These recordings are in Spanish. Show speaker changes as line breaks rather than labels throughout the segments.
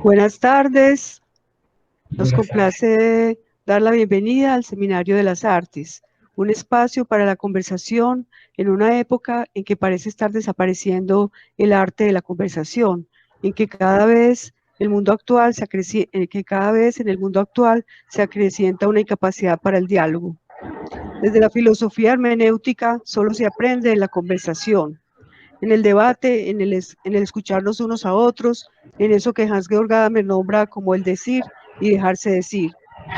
Buenas tardes. Nos complace dar la bienvenida al Seminario de las Artes, un espacio para la conversación en una época en que parece estar desapareciendo el arte de la conversación, en que cada vez en el mundo actual se acrecienta una incapacidad para el diálogo. Desde la filosofía hermenéutica solo se aprende en la conversación, en el debate, en el escucharnos unos a otros, en eso que Hans-Georg Gadamer nombra como el decir y dejarse decir,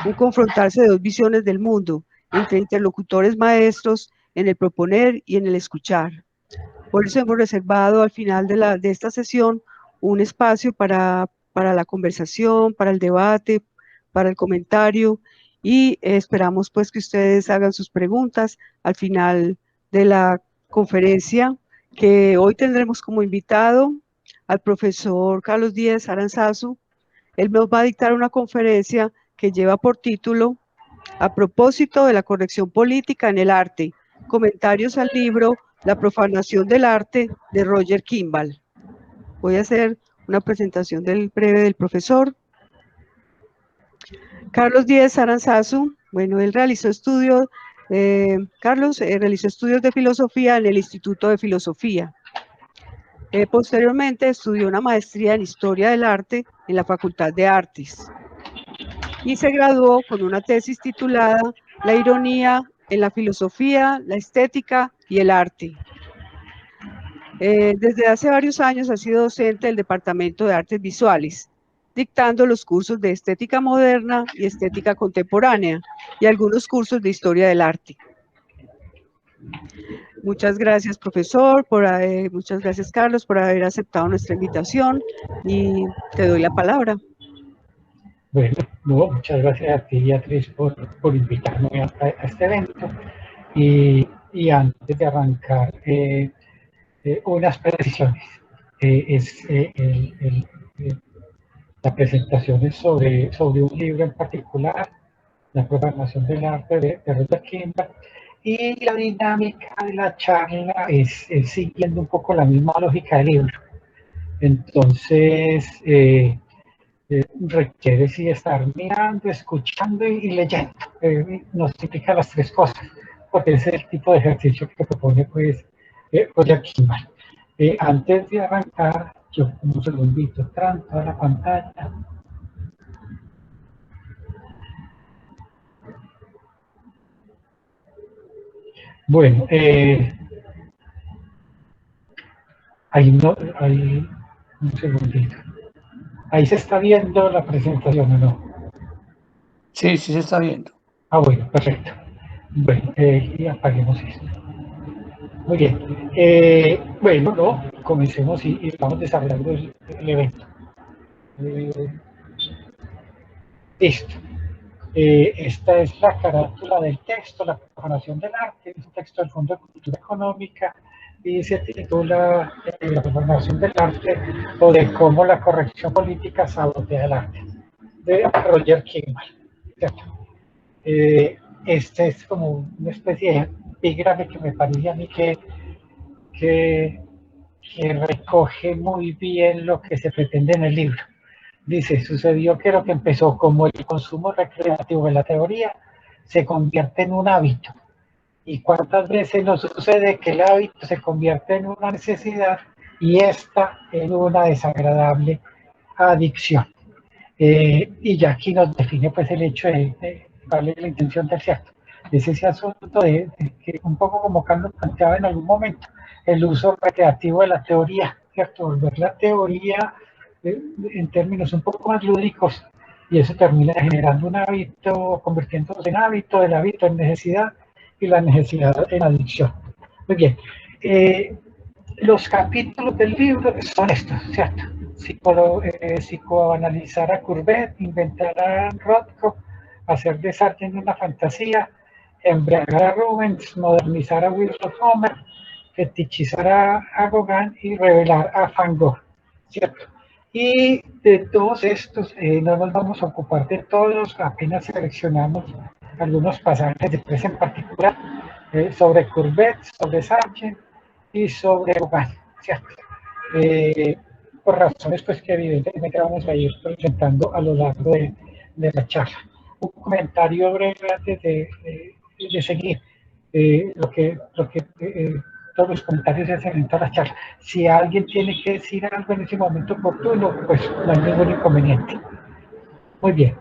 un confrontarse de dos visiones del mundo, entre interlocutores maestros, en el proponer y en el escuchar. Por eso hemos reservado al final de esta sesión un espacio para la conversación, para el debate, para el comentario, y esperamos pues que ustedes hagan sus preguntas al final de la conferencia, que hoy tendremos como invitado al profesor Carlos Díaz Aranzazu. Él nos va a dictar una conferencia que lleva por título "A propósito de la corrección política en el arte, comentarios al libro La profanación del arte" de Roger Kimball. Voy a hacer una presentación breve del profesor. Carlos Díaz Aranzazu, bueno, él realizó estudios, realizó estudios de filosofía en el Instituto de Filosofía. Posteriormente estudió una maestría en Historia del Arte en la Facultad de Artes y se graduó con una tesis titulada La ironía en la filosofía, la estética y el arte. Desde hace varios años ha sido docente del Departamento de Artes Visuales, dictando los cursos de estética moderna y estética contemporánea y algunos cursos de historia del arte. Muchas gracias, profesor, muchas gracias, Carlos, por haber aceptado nuestra invitación, y te doy la palabra.
Bueno, no, muchas gracias a ti, Beatriz, por invitarme a este evento. Y antes de arrancar, unas precisiones. La presentación es sobre un libro en particular, La programación del arte de Roger Kimball, y la dinámica de la charla es siguiendo un poco la misma lógica del libro. Entonces, requiere sí estar mirando, escuchando y leyendo. Nos implica las tres cosas, porque ese es el tipo de ejercicio que propone pues Roger Kimball. Antes de arrancar, yo como se lo invito, tranco a la pantalla. Bueno, ahí, un segundito. Ahí se está viendo la presentación, ¿o no?
Sí, sí se está viendo.
Ah, bueno, perfecto. Bueno, y apaguemos esto. Muy bien. Bueno, no, comencemos y vamos desarrollando el evento. Listo. Esta es la carátula del texto, La profanación del arte, es un texto del Fondo de Cultura Económica y se titula La profanación del arte o de cómo la corrección política sabotea el arte, de Roger Kimball. Este es como una especie de epígrafe que me parece a mí que recoge muy bien lo que se pretende en el libro. Dice, sucedió que lo que empezó como el consumo recreativo de la teoría se convierte en un hábito. ¿Y cuántas veces nos sucede que el hábito se convierte en una necesidad y esta en una desagradable adicción? Y ya aquí nos define pues el hecho de darle la intención del cierto. Es ese asunto de que un poco como Carlos planteaba en algún momento, el uso recreativo de la teoría, ¿cierto? Volver la teoría en términos un poco más lúdicos, y eso termina generando un hábito, convirtiéndose en hábito, el hábito en necesidad y la necesidad en adicción. Muy bien. Los capítulos del libro son estos, ¿cierto? Psicoanalizar a Courbet, inventar a Rothko, hacer de Sartre una fantasía, embriagar a Rubens, modernizar a Wilson Homer, fetichizar a Gauguin y revelar a Van Gogh, ¿cierto? Y de todos estos, no nos vamos a ocupar de todos, apenas seleccionamos algunos pasajes de tres en particular, sobre Courbet, sobre Sartre y sobre Gauguin, ¿cierto? por razones pues que evidentemente vamos a ir presentando a lo largo de la charla. Un comentario breve antes de seguir. Todos los comentarios se hacen en todas las charlas. Si alguien tiene que decir algo en ese momento oportuno, pues no hay ningún inconveniente. Muy bien.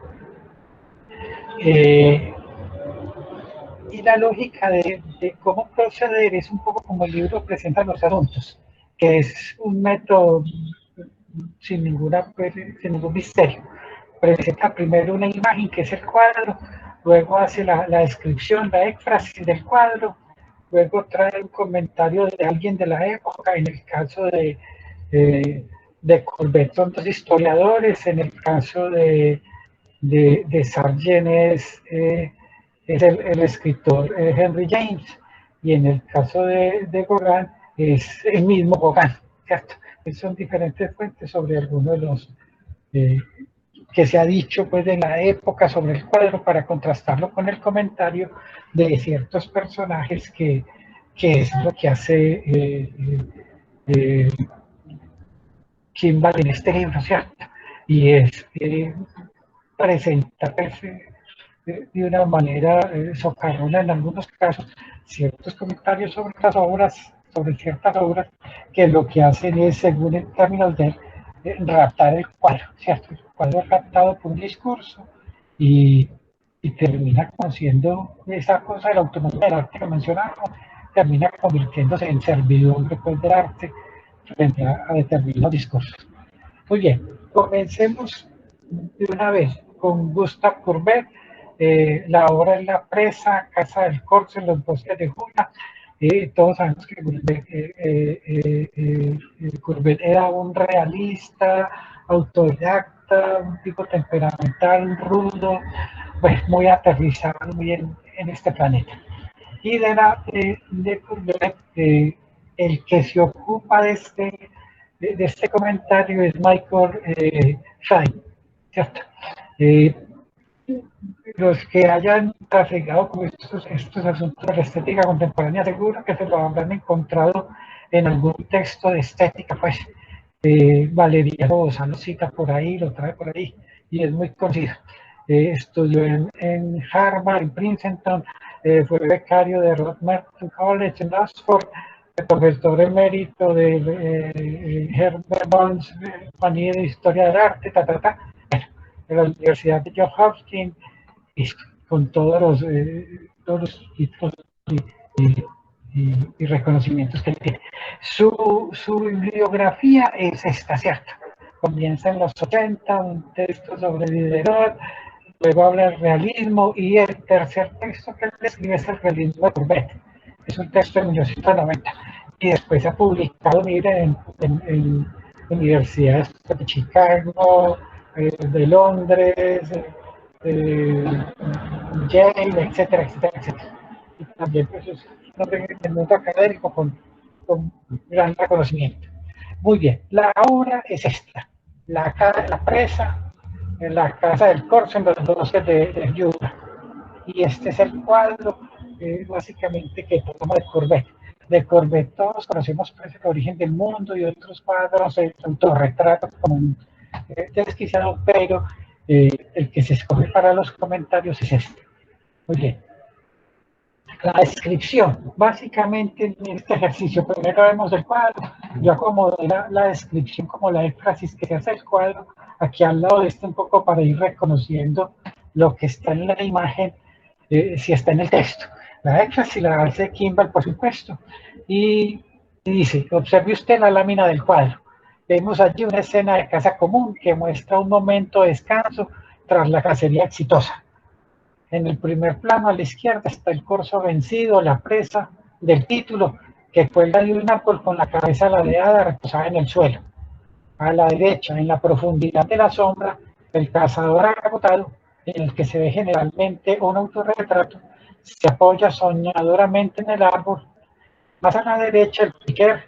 Y la lógica de cómo proceder es un poco como el libro presenta los asuntos, que es un método sin ningún misterio. Presenta primero una imagen que es el cuadro, luego hace la descripción, la éfrasis del cuadro, luego trae un comentario de alguien de la época. En el caso de Courbet son dos historiadores, en el caso de Sargent es el escritor Henry James, y en el caso de Gauguin es el mismo Gauguin, ¿cierto? Son diferentes fuentes sobre algunos de los que se ha dicho pues de la época sobre el cuadro, para contrastarlo con el comentario de ciertos personajes que es lo que hace Kimball en este libro, ¿cierto? Y es presentar de una manera socarrona en algunos casos ciertos comentarios sobre las obras, sobre ciertas obras, que lo que hacen es, según el término de raptar el cuadro, ¿cierto? El cuadro es raptado por un discurso y termina conociendo esa cosa de la autonomía del arte que mencionamos, termina convirtiéndose en servidumbre pues, del arte frente a determinados discursos. Muy bien, comencemos de una vez con Gustave Courbet. La obra es La presa, Casa del Corzo, en los bosques de Jura. Todos sabemos que Courbet era un realista, autodidacta, un tipo temperamental, rudo, pues muy aterrizado, muy en este planeta. Y de Courbet, el que se ocupa de este comentario es Michael Stein, ¿cierto? Los que hayan trafegado con estos asuntos de la estética contemporánea, seguro que se lo habrán encontrado en algún texto de estética, pues Valeriano Bozán lo cita por ahí, lo trae por ahí, y es muy conocido. Estudió en Harvard, en Princeton, fue becario de Rod Merton College en Oxford, profesor emérito de Herbert Burns, compañía de Historia del Arte, de la Universidad de Johns Hopkins, con todos los títulos y reconocimientos que tiene. Su bibliografía es esta, ¿cierto? Comienza en los 80, un texto sobre Diderot, luego habla del realismo, y el tercer texto que él escribe es el realismo de Courbet. Es un texto de 1990, y después se ha publicado, miren, en universidades de Chicago, de Londres, Yale, etcétera, etcétera, etcétera. Y también pues, es un mundo académico con gran reconocimiento. Muy bien, la obra es esta: la presa, en la casa del Corzo, en los bosques de Jura. Y este es el cuadro, básicamente, que toma de Courbet. De Courbet todos conocemos pues, El origen del mundo y otros cuadros, el autorretrato como un desquiciado, pero el que se escoge para los comentarios es este. Muy bien. La descripción, básicamente en este ejercicio, primero vemos el cuadro, yo acomodé la descripción como la éfrasis que se hace el cuadro, aquí al lado de este un poco para ir reconociendo lo que está en la imagen, si está en el texto. La éfrasis la hace Kimball, por supuesto, y dice: observe usted la lámina del cuadro. Vemos allí una escena de casa común que muestra un momento de descanso tras la cacería exitosa. En el primer plano a la izquierda está el corzo vencido, la presa del título, que cuelga de un árbol con la cabeza ladeada reposada en el suelo. A la derecha, en la profundidad de la sombra, el cazador agotado, en el que se ve generalmente un autorretrato, se apoya soñadoramente en el árbol. Más a la derecha, el piquer,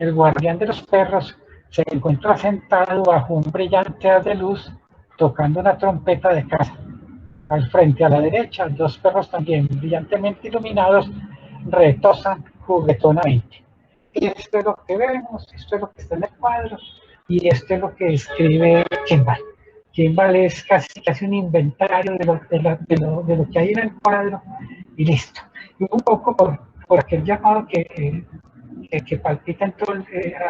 el guardián de los perros, se encuentra sentado bajo un brillante haz de luz, tocando una trompeta de caza. Al frente, a la derecha, dos perros también brillantemente iluminados retozan juguetonamente. esto es lo que vemos, esto es lo que está en el cuadro, y esto es lo que escribe Kimball. Kimball es casi un inventario de lo que hay en el cuadro, y listo. Y un poco por aquel llamado que palpita a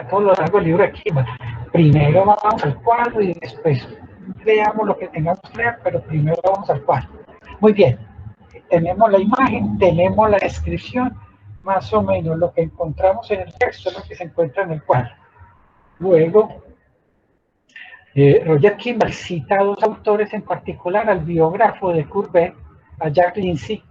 todo lo largo del libro de Kimball. Primero vamos al cuadro y después leamos lo que tengamos que leer, pero primero vamos al cuadro. Muy bien, tenemos la imagen, tenemos la descripción, más o menos lo que encontramos en el texto es lo que se encuentra en el cuadro. Luego, Roger Kimball cita a dos autores en particular, al biógrafo de Courbet, a Jack Lindsay,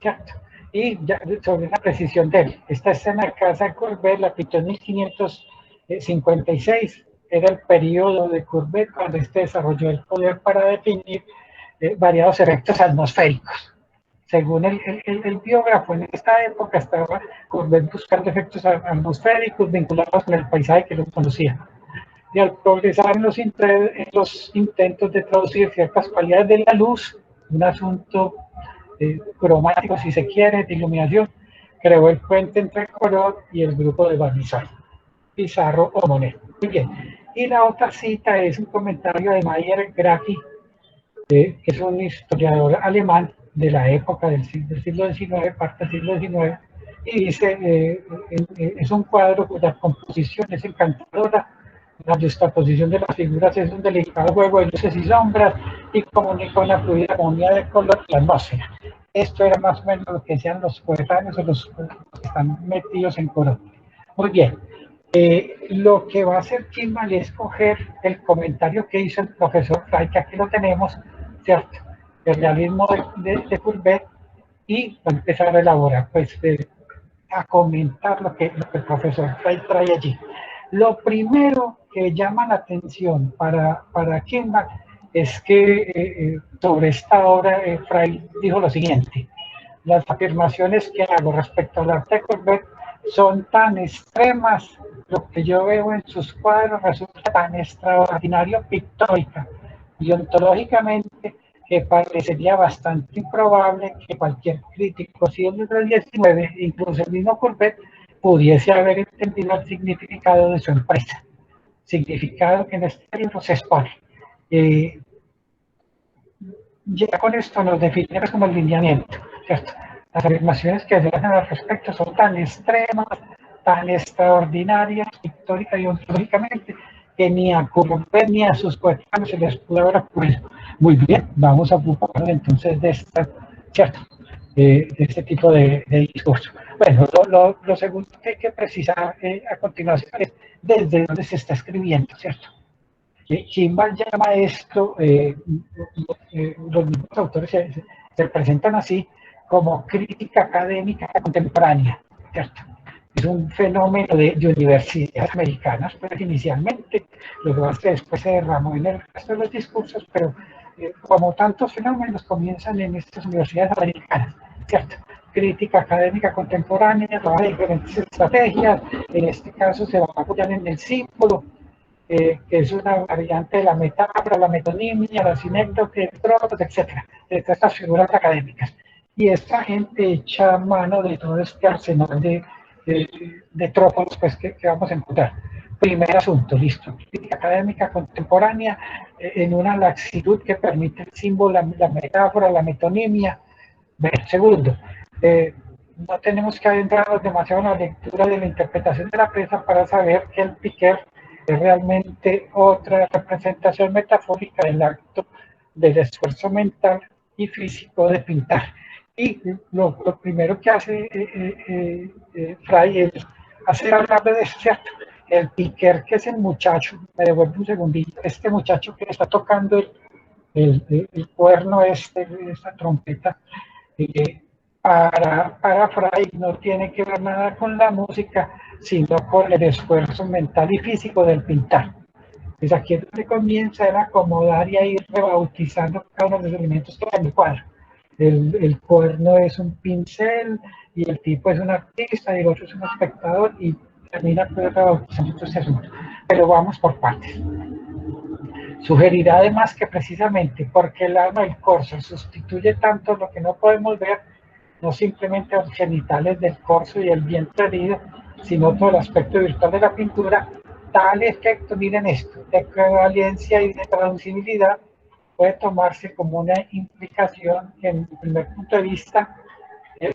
¿cierto? Y ya, sobre la precisión de él. Esta escena de casa de Courbet la pintó en 1556, era el periodo de Courbet cuando este desarrolló el poder para definir variados efectos atmosféricos. Según el biógrafo, en esta época estaba Courbet buscando efectos atmosféricos vinculados con el paisaje que los conocía. Y al progresar en los intentos de traducir ciertas cualidades de la luz, un asunto cromático, si se quiere, de iluminación, creó el puente entre Corot y el grupo de Barnizal, Pizarro o Monet. Muy bien. Y la otra cita es un comentario de Mayer Graffi, que es un historiador alemán de la época del siglo XIX, parte del siglo XIX, y dice, es un cuadro cuya composición es encantadora, la juxtaposición de las figuras es un delicado juego de luces y sombras y comunica una fluida armonía de color y la atmósfera. Esto era más o menos lo que decían los coetáneos o los que están metidos en Corot. Muy bien. Lo que va a hacer Kimball es coger el comentario que hizo el profesor Fry, que aquí lo tenemos, ¿cierto? El realismo de Courbet, y va a empezar a elaborar, pues, a comentar lo que el profesor Fry trae allí. Lo primero que llama la atención para Kimball es que sobre esta obra Fry dijo lo siguiente: las afirmaciones que hago respecto al arte de Courbet son tan extremas, lo que yo veo en sus cuadros resulta tan extraordinario pictórica y ontológicamente que parecería bastante improbable que cualquier crítico siglo del XIX, incluso el mismo Courbet, pudiese haber entendido el significado de su empresa, significado que en este libro se expone. Ya con esto nos definimos como el lineamiento, ¿cierto? Las afirmaciones que se hacen al respecto son tan extremas, tan extraordinarias, pictórica y ontológicamente, que ni a Courbet ni a sus coetáneos se les pudo haber ocurrido. Muy bien, vamos a ocuparnos entonces de esta, ¿cierto? De este tipo de discurso. Bueno, lo segundo que hay que precisar a continuación es desde dónde se está escribiendo, ¿cierto? Kimball llama esto, los mismos autores se presentan así, como crítica académica contemporánea, ¿cierto? Es un fenómeno de universidades americanas, pues inicialmente, lo que pasa es que después se derramó en el resto de los discursos, pero como tantos fenómenos comienzan en estas universidades americanas, ¿cierto? Crítica académica contemporánea, trabaja diferentes estrategias, en este caso se va a apoyar en el símbolo, que es una variante de la metáfora, la metonimia, la sinécdoque, el tropos, etc. De todas estas figuras académicas. Y esta gente echa mano de todo este arsenal de tropos pues, que vamos a encontrar. Primer asunto, listo. Crítica académica contemporánea en una laxitud que permite el símbolo, la metáfora, la metonimia. Segundo, no tenemos que adentrarnos demasiado en la lectura de la interpretación de la presa para saber que el Piquer es realmente otra representación metafórica del acto del esfuerzo mental y físico de pintar. Y lo primero que hace Fry es hacer hablar de eso, ¿cierto? El Piquer, que es el muchacho, me devuelve un segundito, este muchacho que está tocando el cuerno, esta trompeta, para Fry no tiene que ver nada con la música, sino con el esfuerzo mental y físico del pintar. Pues aquí es donde comienza a acomodar y a ir rebautizando cada uno de los elementos que hay en el cuadro. El cuerno es un pincel y el tipo es un artista y el otro es un espectador y termina rebautizando estos asuntos. Pero vamos por partes. Sugerirá además que precisamente porque el alma del corzo sustituye tanto lo que no podemos ver, no simplemente los genitales del corzo y el vientre herido, sino todo el aspecto virtual de la pintura, tal efecto, miren esto, de equivalencia y de traducibilidad, puede tomarse como una implicación en el primer punto de vista,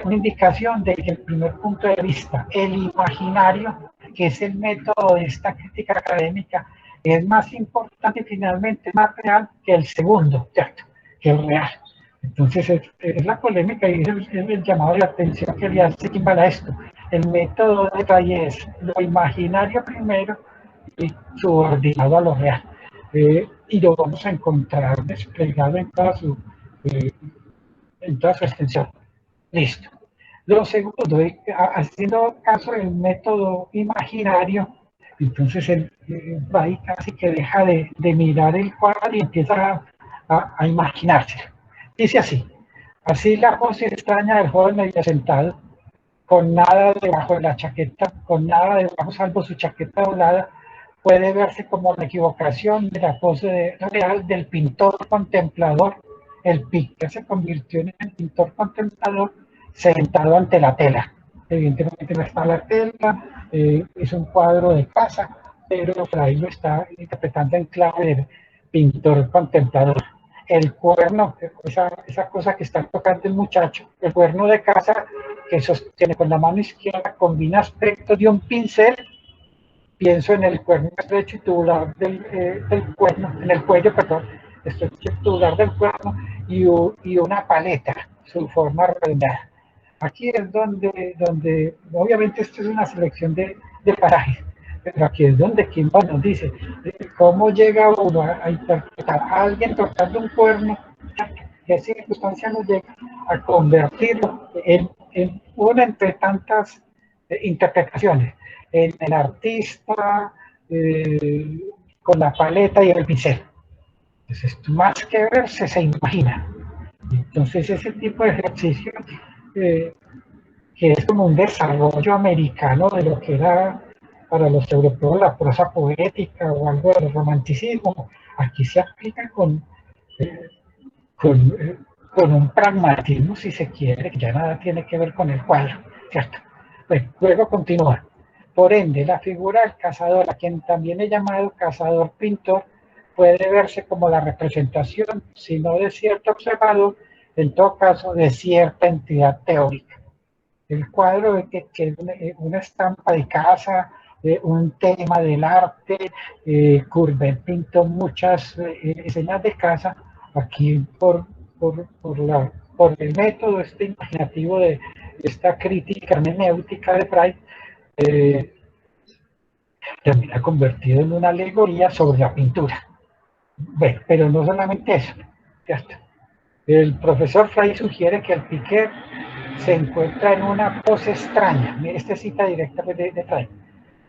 una indicación de que el primer punto de vista, el imaginario, que es el método de esta crítica académica, es más importante y finalmente más real que el segundo, ¿cierto? Que el real. Entonces es la polémica y es el llamado de atención que le hace Kimball a esto. El método de Fray es lo imaginario primero y subordinado a lo real. Y lo vamos a encontrar desplegado en toda su extensión. Listo. Lo segundo, haciendo caso del método imaginario, entonces el Fray casi que deja de mirar el cuadro y empieza a imaginarse. Dice así: así la pose extraña del joven medio sentado, con nada debajo de la chaqueta, con nada debajo salvo su chaqueta doblada, puede verse como la equivocación de la pose real del pintor contemplador. El pintor se convirtió en el pintor contemplador sentado ante la tela. Evidentemente no está la tela, es un cuadro de casa, pero Fray lo está interpretando en clave de pintor contemplador. El cuerno, esa cosa que está tocando el muchacho, el cuerno de casa que sostiene con la mano izquierda, combina aspectos de un pincel. Pienso en el cuerno estrecho y tubular del cuerno, en el cuello, perdón, estrecho y tubular del cuerno y una paleta, su forma redondeada. Aquí es donde obviamente esto es una selección de parajes, pero aquí es donde Kimball nos dice cómo llega uno a interpretar a alguien tocando un cuerno, qué circunstancia nos llega a convertirlo en una entre tantas interpretaciones, en el artista, con la paleta y el pincel. Entonces, más que verse, se imagina. Entonces, ese tipo de ejercicio, que es como un desarrollo americano de lo que era para los europeos la prosa poética o algo del romanticismo, aquí se aplica con un pragmatismo, si se quiere, que ya nada tiene que ver con el cuadro, ¿cierto? Pues, luego continúa. Por ende, la figura del cazador, a quien también he llamado cazador-pintor, puede verse como la representación, si no de cierto observador, en todo caso de cierta entidad teórica. El cuadro que es una estampa de casa, un tema del arte, Courbet pintó muchas escenas de casa, aquí por el método imaginativo de esta crítica hermenéutica de Fray, termina convertido en una alegoría sobre la pintura. Bueno, pero no solamente eso, ya está. El profesor Fray sugiere que el Piquer se encuentra en una pose extraña. Mire, esta cita directa de Fray.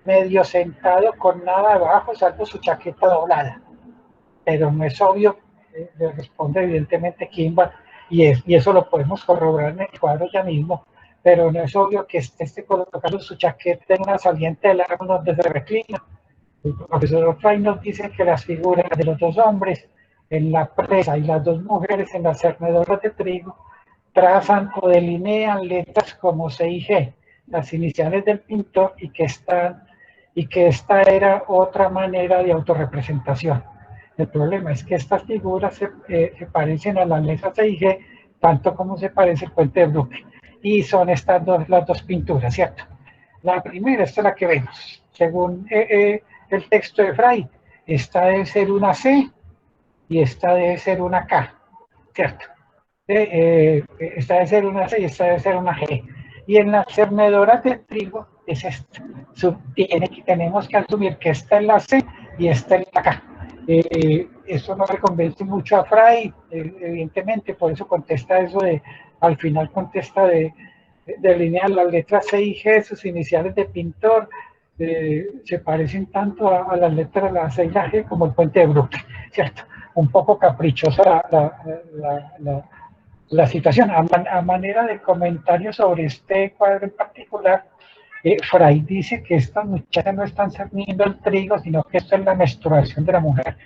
Medio sentado con nada abajo, salvo su chaqueta doblada. Pero no es obvio, le responde evidentemente Kimball, y eso lo podemos corroborar en el cuadro ya mismo, pero no es obvio que esté colocando su chaqueta en una saliente del árbol donde se reclina. El profesor Fray nos dice que las figuras de los dos hombres en la presa y las dos mujeres en las cernedoras de trigo trazan o delinean letras como C y G, las iniciales del pintor, y que esta era otra manera de autorrepresentación. El problema es que estas figuras se parecen a las letras C y G, tanto como se parece el puente de Brooklyn. Y son estas las dos pinturas, ¿cierto? La primera, esta es la que vemos. Según el texto de Fray, esta debe ser una C y esta debe ser una K, ¿cierto? Esta debe ser una C y esta debe ser una G. Y en las cernedoras de trigo es esta. Tenemos que asumir que esta es la C y esta es la K. Eso no le convence mucho a Fray, evidentemente, por eso contesta eso al final contesta de delinear las letras C y G, sus iniciales de pintor, se parecen tanto a las letras la C y la G como el puente de Brooklyn, ¿cierto? Un poco caprichosa la situación. A manera de comentario sobre este cuadro en particular, Fray dice que estas muchachas no están cerniendo el trigo, sino que esto es la menstruación de la mujer.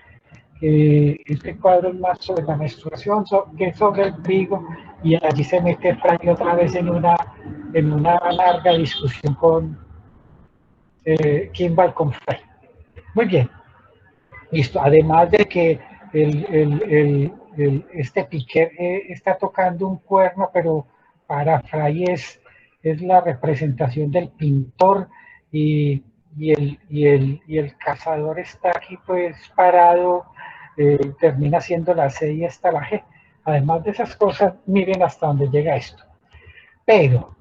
Este cuadro es más sobre la menstruación que sobre el trigo, y allí se mete Fray otra vez en una larga discusión Kimball con Fray. Muy bien, listo. Además de que este Piquer está tocando un cuerno, pero para Fray es la representación del pintor y el cazador está aquí pues parado, termina siendo la C y está la G. Además de esas cosas, miren hasta dónde llega esto. Pero,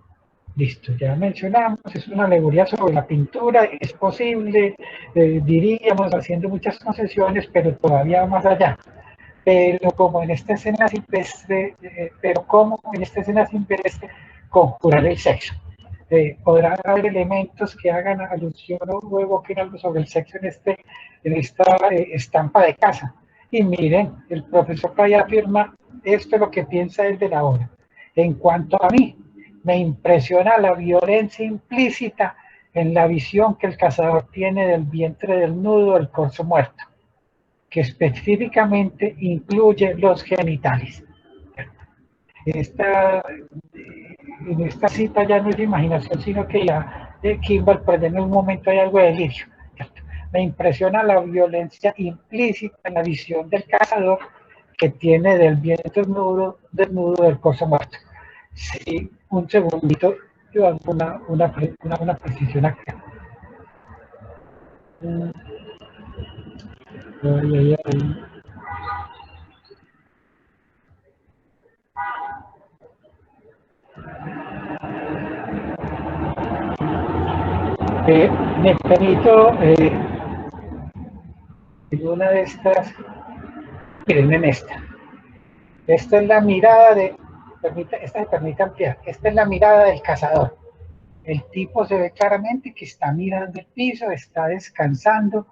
listo, ya mencionamos, es una alegoría sobre la pintura, es posible, diríamos, haciendo muchas concesiones, pero todavía más allá. Pero como en esta escena silvestre, conjurar el sexo. Podrán haber elementos que hagan alusión o evoquen algo sobre el sexo en esta estampa de casa. Y miren, el profesor Fray afirma, esto es lo que piensa él de la obra. En cuanto a mí, me impresiona la violencia implícita en la visión que el cazador tiene del vientre desnudo del corzo muerto, que específicamente incluye los genitales. En esta cita ya no es imaginación, sino que ya Kimball, pues en un momento hay algo de delirio. Me impresiona la violencia implícita en la visión del cazador que tiene del vientre desnudo del corzo muerto. Sí, un segundito, yo hago una precisión acá. Me permito en una de estas, miren en esta. Esta es la mirada esta me permite ampliar. Esta es la mirada del cazador. El tipo se ve claramente que está mirando el piso, está descansando,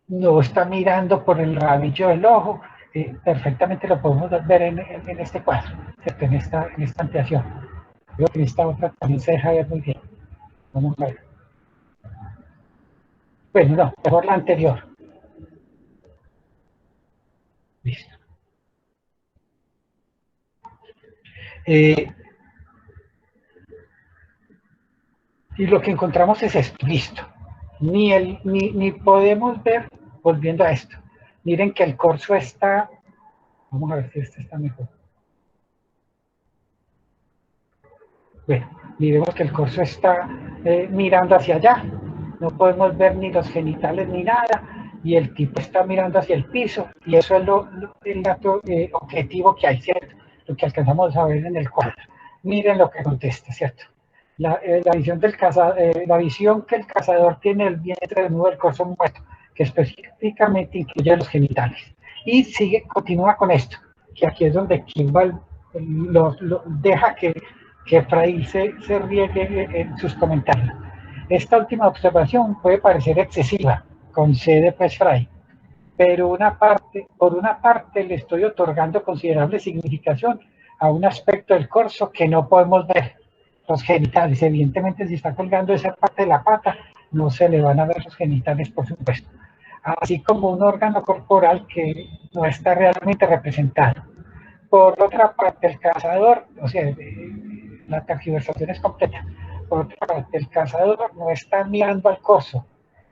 no está mirando por el rabillo del ojo. Perfectamente lo podemos ver en este cuadro, ¿cierto? En esta ampliación. Creo que en esta otra también se deja ver muy bien. Vamos a ver. Bueno, no, mejor la anterior. Listo. Y lo que encontramos es esto, listo. Ni podemos ver, volviendo a esto. Miren que el corzo está, vamos a ver si este está mejor. Bueno, miremos que el corzo está mirando hacia allá. No podemos ver ni los genitales ni nada. Y el tipo está mirando hacia el piso. Y eso es el dato objetivo que hay, ¿cierto? Lo que alcanzamos a ver en el cuadro. Miren lo que contesta, ¿cierto? La visión del cazador, la visión que el cazador tiene del vientre desnudo del corzo muerto, que específicamente incluye los genitales. Y continúa con esto, que aquí es donde Kimball deja que Fray se riegue en sus comentarios. Esta última observación puede parecer excesiva, concede pues Fray, pero por una parte le estoy otorgando considerable significación a un aspecto del corzo que no podemos ver. Los genitales, evidentemente si está colgando esa parte de la pata, no se le van a ver los genitales, por supuesto. Así como un órgano corporal que no está realmente representado. Por otra parte, el cazador, o sea, la tergiversación es completa. Por otra parte, el cazador no está mirando al corzo,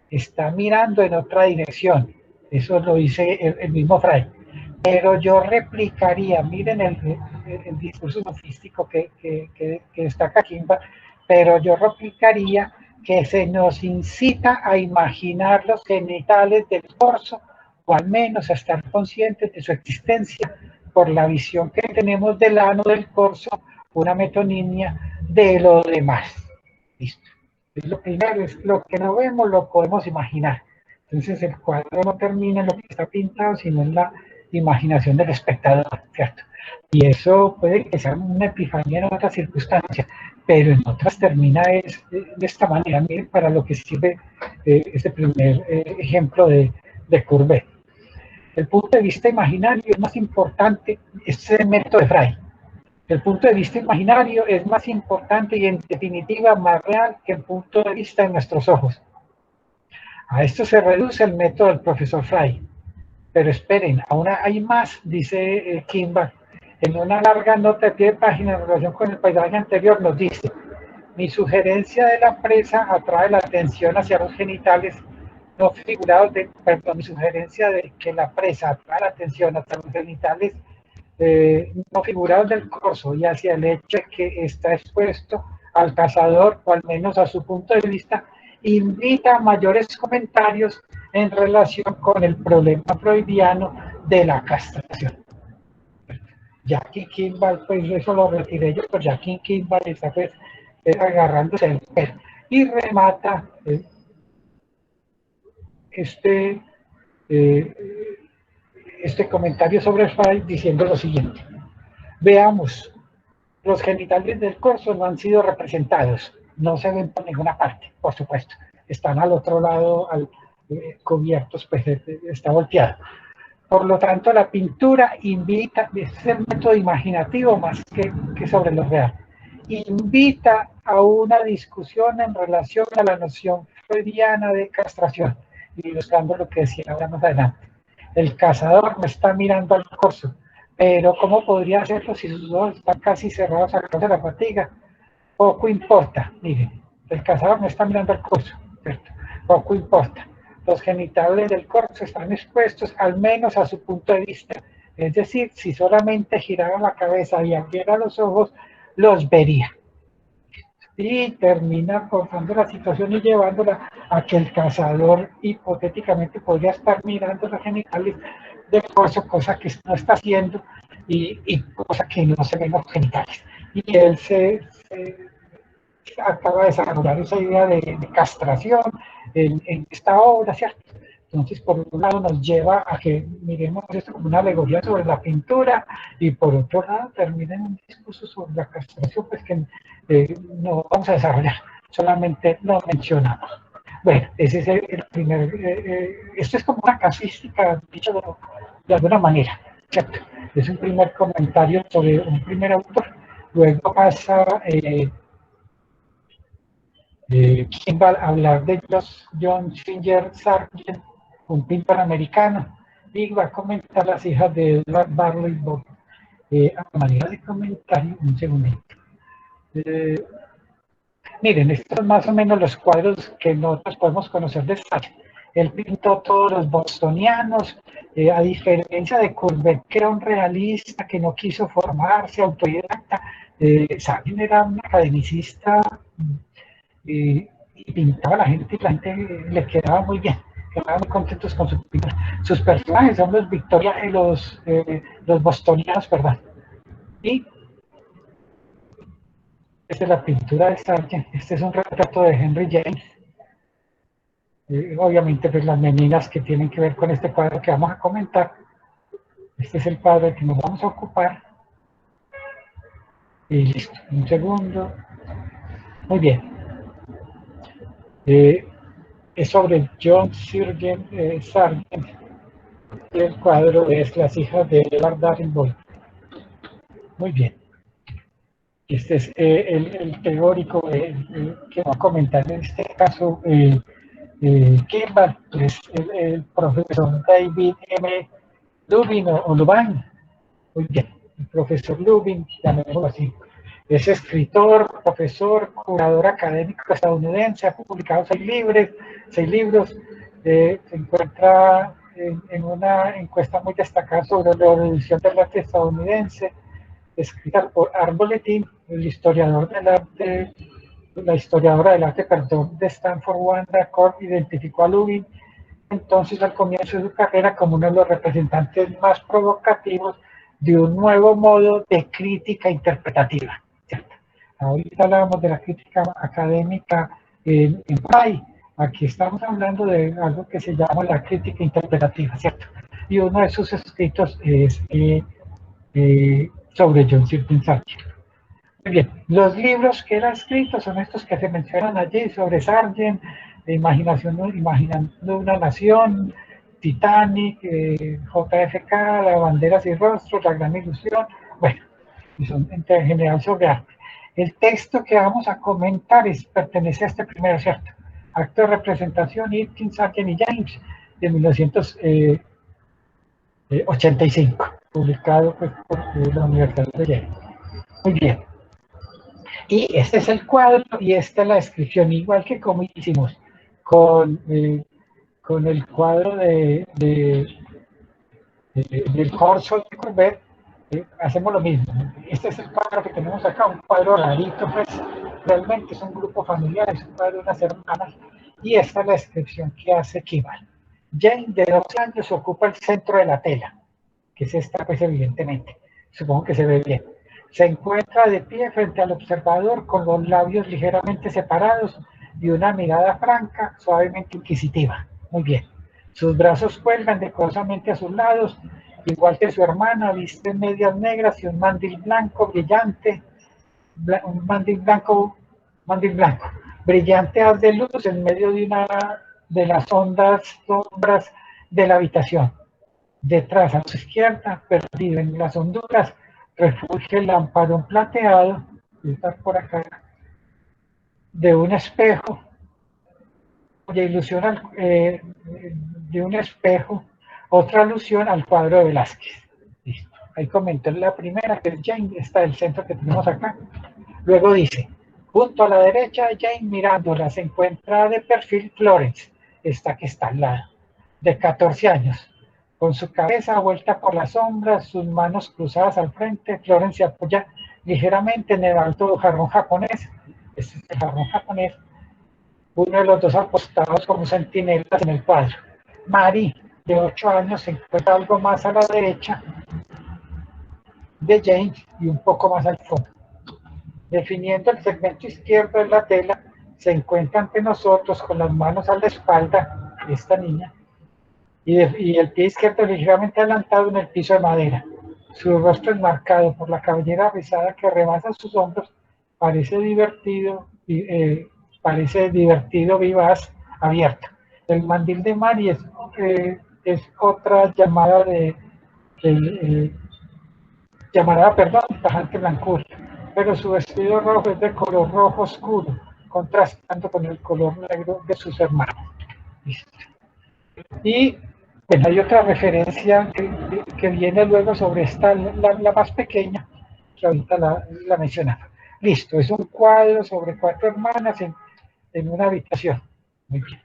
está mirando en otra dirección. Eso lo dice el mismo Fray. Pero yo replicaría, miren el discurso sofístico que destaca Kimball, pero yo replicaría que se nos incita a imaginar los genitales del corzo, o al menos a estar conscientes de su existencia por la visión que tenemos del ano del corzo, una metonimia de lo demás. Listo. Lo primero es lo que no vemos, lo podemos imaginar. Entonces el cuadro no termina en lo que está pintado, sino en la imaginación del espectador, ¿cierto? Y eso puede que sea una epifanía en otras circunstancias, pero en otras termina de esta manera. Miren para lo que sirve este primer ejemplo de Courbet. El punto de vista imaginario es más importante, este es el método de Fray. El punto de vista imaginario es más importante y en definitiva más real que el punto de vista de nuestros ojos. A esto se reduce el método del profesor Fray. Pero esperen, aún hay más, dice Kimball. En una larga nota de pie de página en relación con el paisaje anterior nos dice, Mi sugerencia de la presa atrae la atención hacia los genitales no figurados mi sugerencia de que la presa atrae la atención hacia los genitales no figurados del corzo y hacia el hecho de que está expuesto al cazador, o al menos a su punto de vista, invita a mayores comentarios en relación con el problema freudiano de la castración. Jackie Kimball, pues eso lo retiré yo, pero Jackie Kimball está pues agarrándose el pelo y remata este comentario sobre Freud diciendo lo siguiente: veamos, los genitales del corzo no han sido representados, no se ven por ninguna parte, por supuesto, están al otro lado, cubiertos, pues está volteado. Por lo tanto, la pintura invita, es el método imaginativo más que sobre lo real, invita a una discusión en relación a la noción freudiana de castración, ilustrando lo que decía ahora más adelante. El cazador no está mirando al corzo, pero ¿cómo podría hacerlo si sus ojos están casi cerrados a causa de la fatiga? Poco importa, miren, el cazador no está mirando al corzo, ¿cierto? Poco importa. Los genitales del corzo están expuestos al menos a su punto de vista. Es decir, si solamente girara la cabeza y abriera los ojos, los vería. Y termina forzando la situación y llevándola a que el cazador hipotéticamente podría estar mirando los genitales del corzo, cosa que no está haciendo y cosa que no se ven los genitales. Y él se acaba de desarrollar esa idea de castración en esta obra, ¿cierto? Entonces, por un lado nos lleva a que miremos esto como una alegoría sobre la pintura y por otro lado termina en un discurso sobre la castración, pues que no vamos a desarrollar, solamente lo mencionamos. Bueno, ese es el primer, esto es como una casuística, dicho de alguna manera, ¿cierto? Es un primer comentario sobre un primer autor, luego pasa Kimball a hablar de John Singer Sargent, un pintor americano, y va a comentar las hijas de Edward Barley Bob. A manera de comentario, un segundito. Miren, estos son más o menos los cuadros que nosotros podemos conocer de Sargent. Él pintó todos los bostonianos, a diferencia de Courbet, que era un realista que no quiso formarse, autodidacta. Sargent era un academicista y pintaba a la gente y la gente le quedaba muy bien, quedaban muy contentos con su pintura. Sus personajes son los bostonianos, perdón. Y esta es la pintura de Sargent. Este es un retrato de Henry James. Obviamente, pues las meninas que tienen que ver con este cuadro que vamos a comentar. Este es el cuadro del que nos vamos a ocupar. Y listo, un segundo. Muy bien. Es sobre John Sargent, y el cuadro es Las hijas de Edward Baring-Boyd. Muy bien. Este es el teórico que va a comentar en este caso Kimball, es el profesor David M. Lubin o Lubin. Muy bien, el profesor Lubin, llamémoslo así. Es escritor, profesor, curador académico estadounidense, ha publicado 6 libros, se encuentra en una encuesta muy destacada sobre la evolución del arte estadounidense, escrita por Arboletín, el historiador del arte, la historiadora del arte, perdón, de Stanford, Wanda Corp, identificó a Lubin entonces al comienzo de su carrera como uno de los representantes más provocativos de un nuevo modo de crítica interpretativa. ¿Cierto? Ahorita hablábamos de la crítica académica en Pai. Aquí estamos hablando de algo que se llama la crítica interpretativa, ¿cierto? Y uno de sus escritos es sobre John Sargent. Muy bien, los libros que él ha escrito son estos que se mencionan allí sobre Sargent, Imaginando una Nación, Titanic, JFK, La Banderas y Rostros, La Gran Ilusión, bueno, y son en general sobre arte. El texto que vamos a comentar pertenece a este primero, ¿cierto? Acto de representación, Irving, Sargent y James, de 1985, publicado pues, por la Universidad de Yale. Muy bien. Y este es el cuadro y esta es la descripción, igual que como hicimos con el cuadro del corso de Courbet, hacemos lo mismo. Este es el cuadro que tenemos acá, un cuadro rarito, pues realmente es un grupo familiar, es un cuadro de unas hermanas, y esta es la descripción que hace Kimball. Jane, de 12 años, ocupa el centro de la tela, que es esta, pues evidentemente, supongo que se ve bien. Se encuentra de pie frente al observador con los labios ligeramente separados y una mirada franca, suavemente inquisitiva. Muy bien. Sus brazos cuelgan decorosamente a sus lados, igual que su hermana, viste medias negras y un mandil blanco brillante, un mandil blanco, brillante haz de luz en medio de una de las hondas sombras de la habitación. Detrás, a su izquierda, perdido en las honduras, refugia el lamparón plateado, que está por acá, de un espejo, de ilusión de un espejo, otra alusión al cuadro de Velázquez. Listo. Ahí comentó la primera, que es Jane, está el centro que tenemos acá. Luego dice, junto a la derecha de Jane, mirándola, se encuentra de perfil Florence, esta que está al lado, de 14 años. Con su cabeza vuelta por las sombras, sus manos cruzadas al frente, Florence se apoya ligeramente en el alto jarrón japonés. Este es el jarrón japonés. Uno de los dos apostados como centinelas en el cuadro. Mary, de 8 años, se encuentra algo más a la derecha de Jane y un poco más al fondo. Definiendo el segmento izquierdo de la tela, se encuentra ante nosotros con las manos a la espalda de esta niña y el pie izquierdo ligeramente adelantado en el piso de madera. Su rostro enmarcado por la cabellera rizada que rebasa sus hombros parece divertido, vivaz, abierto. El mandil de Mari es otra llamarada, tajante blancura, pero su vestido rojo es de color rojo oscuro, contrastando con el color negro de sus hermanos. ¿Listo? Y bueno, hay otra referencia que viene luego sobre esta, la más pequeña, que ahorita la mencionaba. Listo, es un cuadro sobre 4 hermanas en una habitación. Muy bien.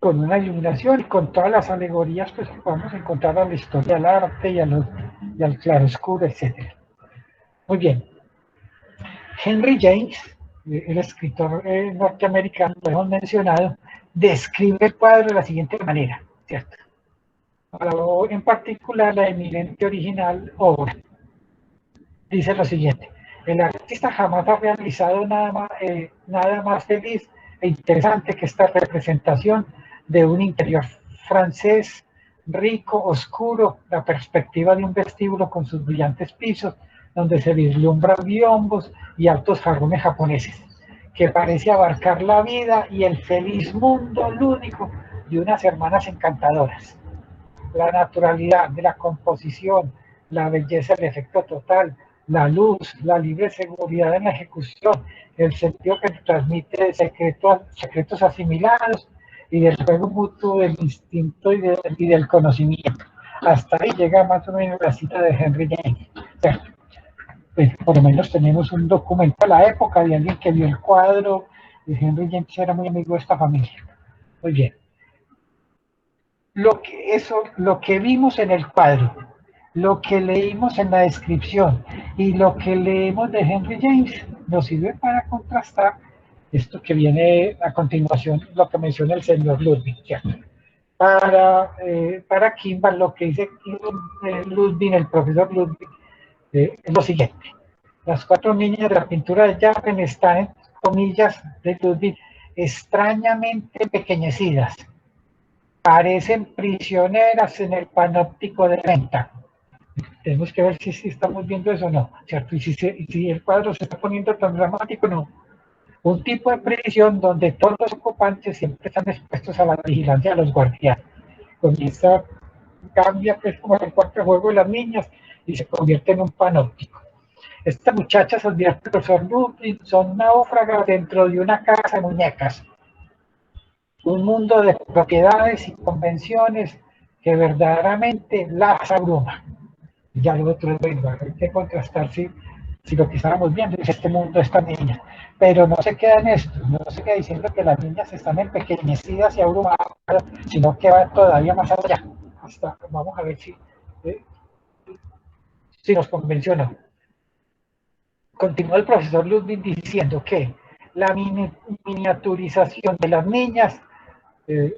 Con una iluminación y con todas las alegorías pues, que podemos encontrar a la historia del arte y al claroscuro, etc. Muy bien. Henry James, el escritor norteamericano, lo hemos mencionado, describe el cuadro de la siguiente manera, ¿cierto? En particular, la eminente original obra. Dice lo siguiente: el artista jamás ha realizado nada más feliz e interesante que esta representación de un interior francés rico, oscuro, la perspectiva de un vestíbulo con sus brillantes pisos, donde se vislumbran biombos y altos jarrones japoneses, que parece abarcar la vida y el feliz mundo lúdico de unas hermanas encantadoras. La naturalidad de la composición, la belleza del efecto total, la luz, la libre seguridad en la ejecución, el sentido que transmite de secretos asimilados y del juego mutuo del instinto y del conocimiento. Hasta ahí llega más o menos la cita de Henry James. Pues, por lo menos tenemos un documento de la época de alguien que vio el cuadro, y Henry James era muy amigo de esta familia. Muy bien. Lo que vimos en el cuadro, lo que leímos en la descripción y lo que leemos de Henry James nos sirve para contrastar esto que viene a continuación, lo que menciona el señor Ludwig. Para Kimball, lo que dice Ludwig, el profesor Ludwig, es lo siguiente: las 4 niñas de la pintura de Japan están, en comillas de Ludwig, extrañamente empequeñecidas. Parecen prisioneras en el panóptico de venta. Tenemos que ver si estamos viendo eso o no, ¿cierto? Y si el cuadro se está poniendo tan dramático, no. Un tipo de prisión donde todos los ocupantes siempre están expuestos a la vigilancia de los guardianes. Comienza, cambia pues como el cuarto de juego de las niñas y se convierte en un panóptico. Estas muchachas, advierte el profesor Ludwig, son náufragas dentro de una casa de muñecas. Un mundo de propiedades y convenciones que verdaderamente las abruma. Ya lo otro es bueno, hay que contrastar si Si lo que estábamos viendo es este mundo de estas niñas. Pero no se queda en esto, no se queda diciendo que las niñas están empequeñecidas y abrumadas, sino que va todavía más allá. Vamos a ver si nos convenció o no. Continúa el profesor Ludwig diciendo que la miniaturización de las niñas, el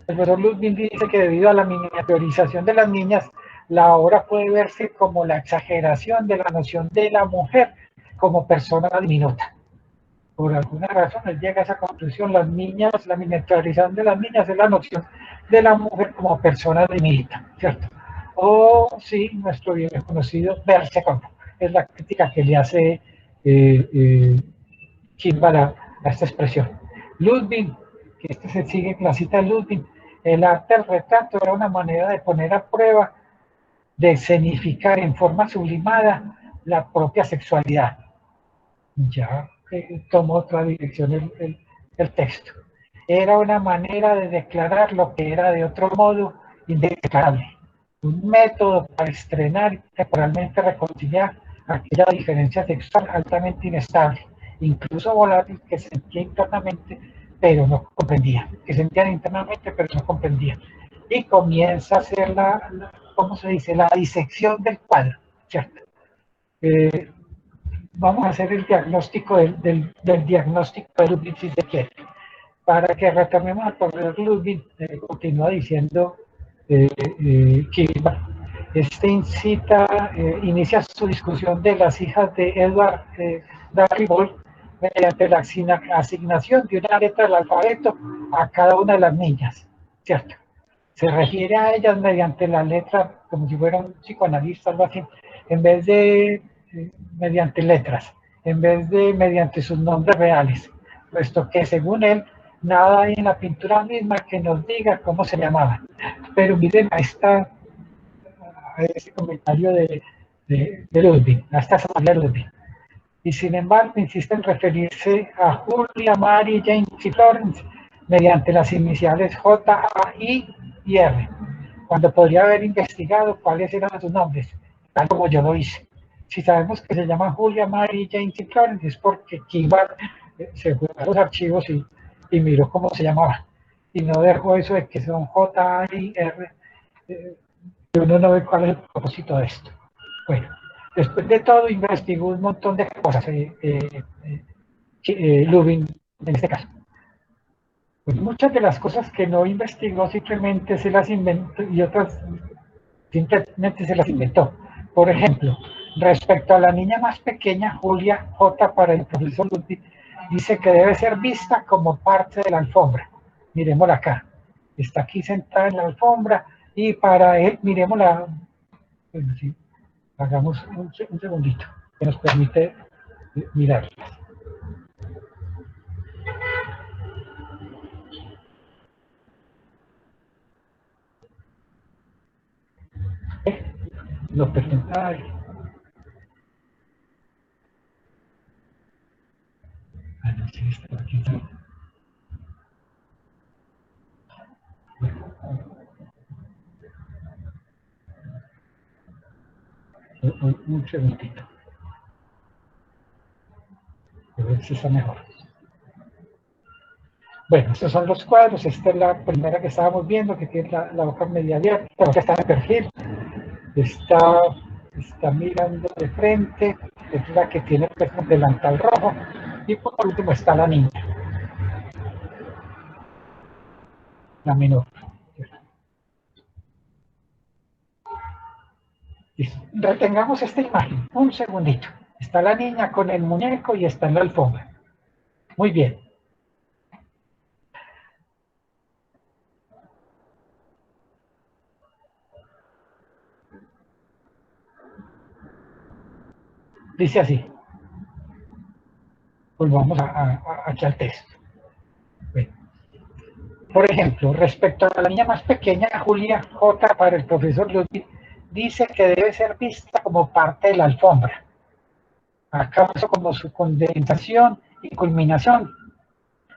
profesor Ludwig dice que debido a la miniaturización de las niñas, la obra puede verse como la exageración de la noción de la mujer como persona diminuta. Por alguna razón él llega a esa conclusión: las niñas, la miniaturización de las niñas es la noción de la mujer como persona diminuta, ¿cierto? O sí, nuestro bien conocido verse como. Es la crítica que le hace Kimball a esta expresión. Ludwig, que este se sigue con la cita de Ludwig: el arte del retrato era una manera de poner a prueba, de escenificar en forma sublimada la propia sexualidad. Ya tomó otra dirección el texto. Era una manera de declarar lo que era de otro modo indeclarable. Un método para estrenar y temporalmente reconciliar aquella diferencia sexual altamente inestable, incluso volátil, que sentía internamente, pero no comprendía. Que sentían internamente, pero no comprendía. Y comienza a hacer ¿cómo se dice? La disección del cuadro, ¿cierto? Vamos a hacer el diagnóstico del diagnóstico de Ludwig, si se quiere. Para que retornemos al profesor Ludwig, continúa diciendo Kimball. Inicia su discusión de las hijas de Edward Darribol mediante la asignación de una letra del alfabeto a cada una de las niñas, ¿cierto? Se refiere a ellas mediante la letra, como si fuera un psicoanalista, algo así, en vez de mediante letras, en vez de mediante sus nombres reales, puesto que según él, nada hay en la pintura misma que nos diga cómo se llamaban. Pero miren a este comentario de Ludwig, a esta familia Ludwig. Y sin embargo, insiste en referirse a Julia, Mary, James y Florence mediante las iniciales J, A, I y R, cuando podría haber investigado cuáles eran sus nombres, tal como yo lo hice. Si sabemos que se llaman Julia, Mary, James y Florence, es porque Kimball se fue a los archivos y miró cómo se llamaban. Y no dejó eso de que son J, A, I, R. Uno no ve cuál es el propósito de esto. Bueno, después de todo investigó un montón de cosas, Lubin en este caso. Pues muchas de las cosas que no investigó simplemente se las inventó, y otras simplemente se las inventó. Por ejemplo, respecto a la niña más pequeña, Julia J. para el profesor Ludwig, dice que debe ser vista como parte de la alfombra. Miremosla acá. Está aquí sentada en la alfombra y para él, miremosla. Bueno, sí, hagamos un segundito que nos permite mirarlas. Lo presenta. No sé, está aquí. Un segundito. A ver si está mejor. Bueno, estos son los cuadros. Esta es la primera que estábamos viendo, que tiene la boca media abierta, que está en perfil. Está mirando de frente, es la que tiene el delantal rojo. Y por último está la niña, la menor. Retengamos esta imagen, un segundito. Está la niña con el muñeco y está en la alfombra. Muy bien. Dice así. Volvamos aquí al texto. Bueno. Por ejemplo, respecto a la niña más pequeña, Julia J. para el profesor Ludwig, dice que debe ser vista como parte de la alfombra. ¿Acaso como su condensación y culminación?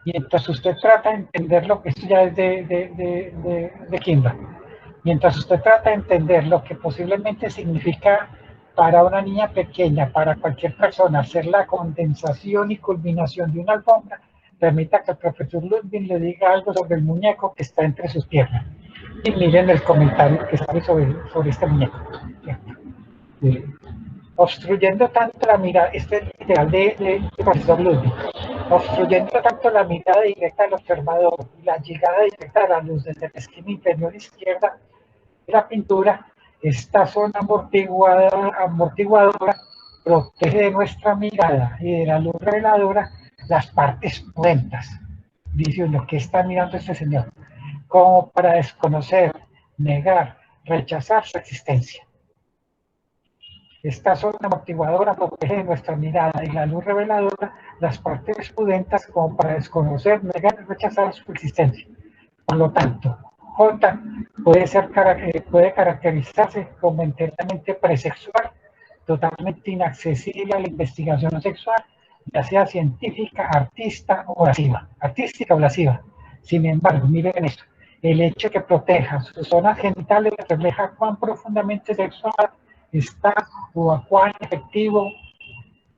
Mientras usted trata de entender lo que esto ya es de Kimball, mientras usted trata de entender lo que posiblemente significa para una niña pequeña, para cualquier persona, ser la condensación y culminación de una alfombra, permita que el profesor Ludwig le diga algo sobre el muñeco que está entre sus piernas. Y miren el comentario que sale sobre este muñeco. Obstruyendo tanto la mirada, este es el ideal del profesor Ludwig, obstruyendo tanto la mirada directa del observador y la llegada directa de la luz desde la esquina inferior izquierda de la pintura, esta zona amortiguadora protege de nuestra mirada y de la luz reveladora las partes pudentas, dice uno, que está mirando este señor, como para desconocer, negar, rechazar su existencia. Esta zona amortiguadora protege de nuestra mirada y la luz reveladora las partes pudentas como para desconocer, negar y rechazar su existencia. Por lo tanto, J puede caracterizarse como enteramente presexual, totalmente inaccesible a la investigación sexual, ya sea científica, artística o lasciva. Sin embargo, miren esto, el hecho de que proteja sus zonas genitales refleja cuán profundamente sexual está o a cuán efectivo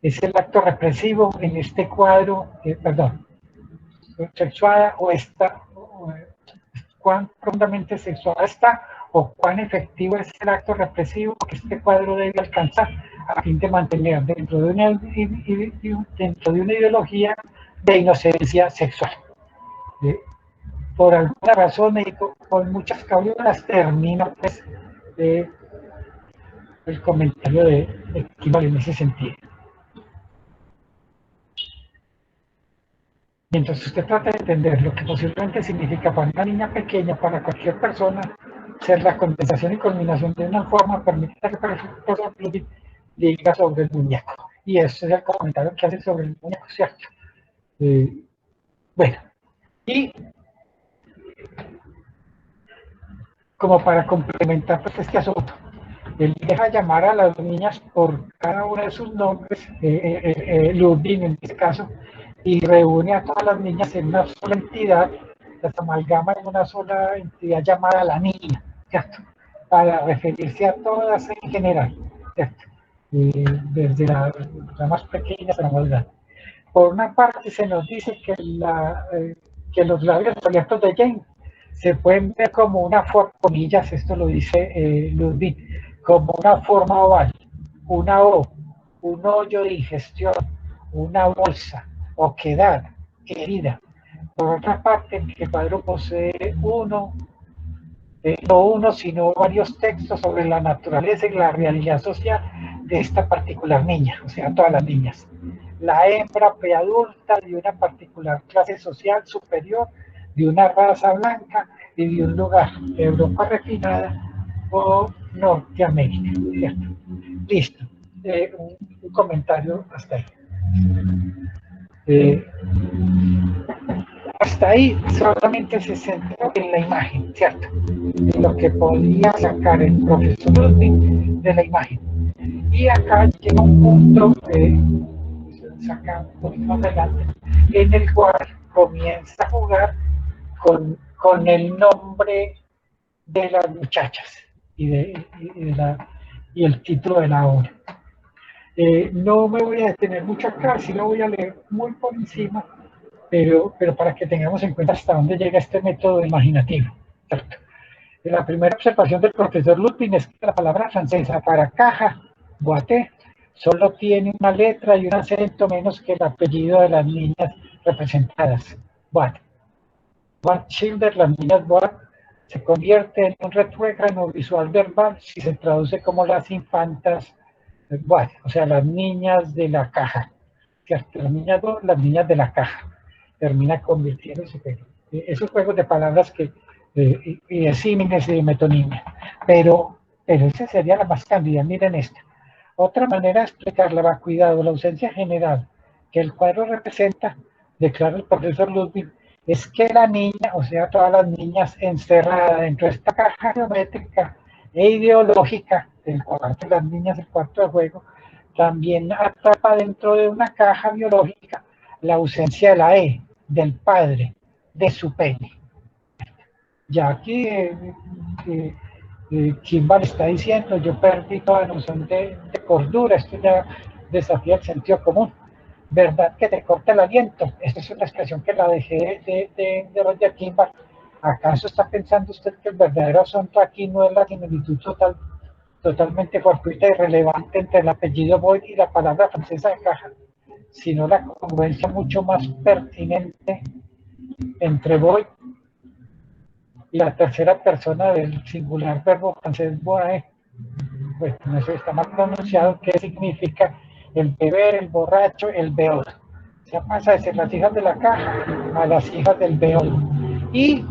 es el acto represivo en este cuadro, sexuada o está, cuán profundamente sexuada está o cuán efectivo es el acto represivo que este cuadro debe alcanzar a fin de mantener dentro de una ideología de inocencia sexual. Por alguna razón, con muchas causas, termino pues, el comentario de Kimball en ese sentido. Mientras usted trata de entender lo que posiblemente significa para una niña pequeña, para cualquier persona, ser la condensación y culminación de una forma, permite que el profesor Ludwig diga sobre el muñeco. Y ese es el comentario que hace sobre el muñeco, ¿cierto? Bueno, y como para complementar pues, este asunto, él deja llamar a las niñas por cada uno de sus nombres, Ludwig en este caso, y reúne a todas las niñas en una sola entidad, las amalgama en una sola entidad llamada la niña, ¿cierto? Para referirse a todas en general, ¿cierto? Desde la más pequeña hasta la más grande. Por una parte se nos dice que, que los labios abiertos de Jane se pueden ver como una forma, comillas, esto lo dice Ludwig, como una forma oval, una O, un hoyo de ingestión, una bolsa, oquedad, herida. Por otra parte, el cuadro posee no uno, sino varios textos sobre la naturaleza y la realidad social de esta particular niña, o sea, todas las niñas. La hembra preadulta de una particular clase social superior, de una raza blanca y de un lugar de Europa refinada o Norteamérica, ¿cierto? Listo. Un comentario hasta ahí. Hasta ahí solamente se centró en la imagen, ¿cierto? En lo que podía sacar el profesor Ludwig de la imagen. Y acá llega un punto, saca un poquito más adelante, en el cual comienza a jugar con el nombre de las muchachas y el título de la obra. No me voy a detener mucho acá, sí lo voy a leer muy por encima, pero para que tengamos en cuenta hasta dónde llega este método imaginativo, ¿cierto? La primera observación del profesor Ludwig es que la palabra francesa para caja, boîte, solo tiene una letra y un acento menos que el apellido de las niñas representadas, boîte. Boîte Schilder, las niñas boîte, se convierte en un retruécano visual verbal si se traduce como las infantas boîte, o sea, las niñas de la caja, ¿cierto? Las niñas de la caja. Termina convirtiéndose en esos juegos de palabras y de símiles y de metonimia. Pero esa sería la más cándida. Miren esta. Otra manera de explicarla va, cuidado, la ausencia general que el cuadro representa, declara el profesor Ludwig, es que la niña, o sea, todas las niñas encerradas dentro de esta caja geométrica e ideológica del cuarto de las niñas, el cuarto de juego, también atrapa dentro de una caja biológica la ausencia de la E, del padre, de su pene. Ya aquí Kimball está diciendo, yo perdí toda noción de cordura, esto ya desafía el sentido común. ¿Verdad que te corta el aliento? Esta es una expresión que la dejé de Roger Kimball. ¿Acaso está pensando usted que el verdadero asunto aquí no es la similitud totalmente fortuita y relevante entre el apellido Boyd y la palabra francesa de caja, sino la congruencia mucho más pertinente entre Boyd y la tercera persona del singular verbo francés boire? Pues no sé, está mal pronunciado, ¿qué significa el beber, el borracho, el beor? Se pasa de ser las hijas de la caja a las hijas del beor. Y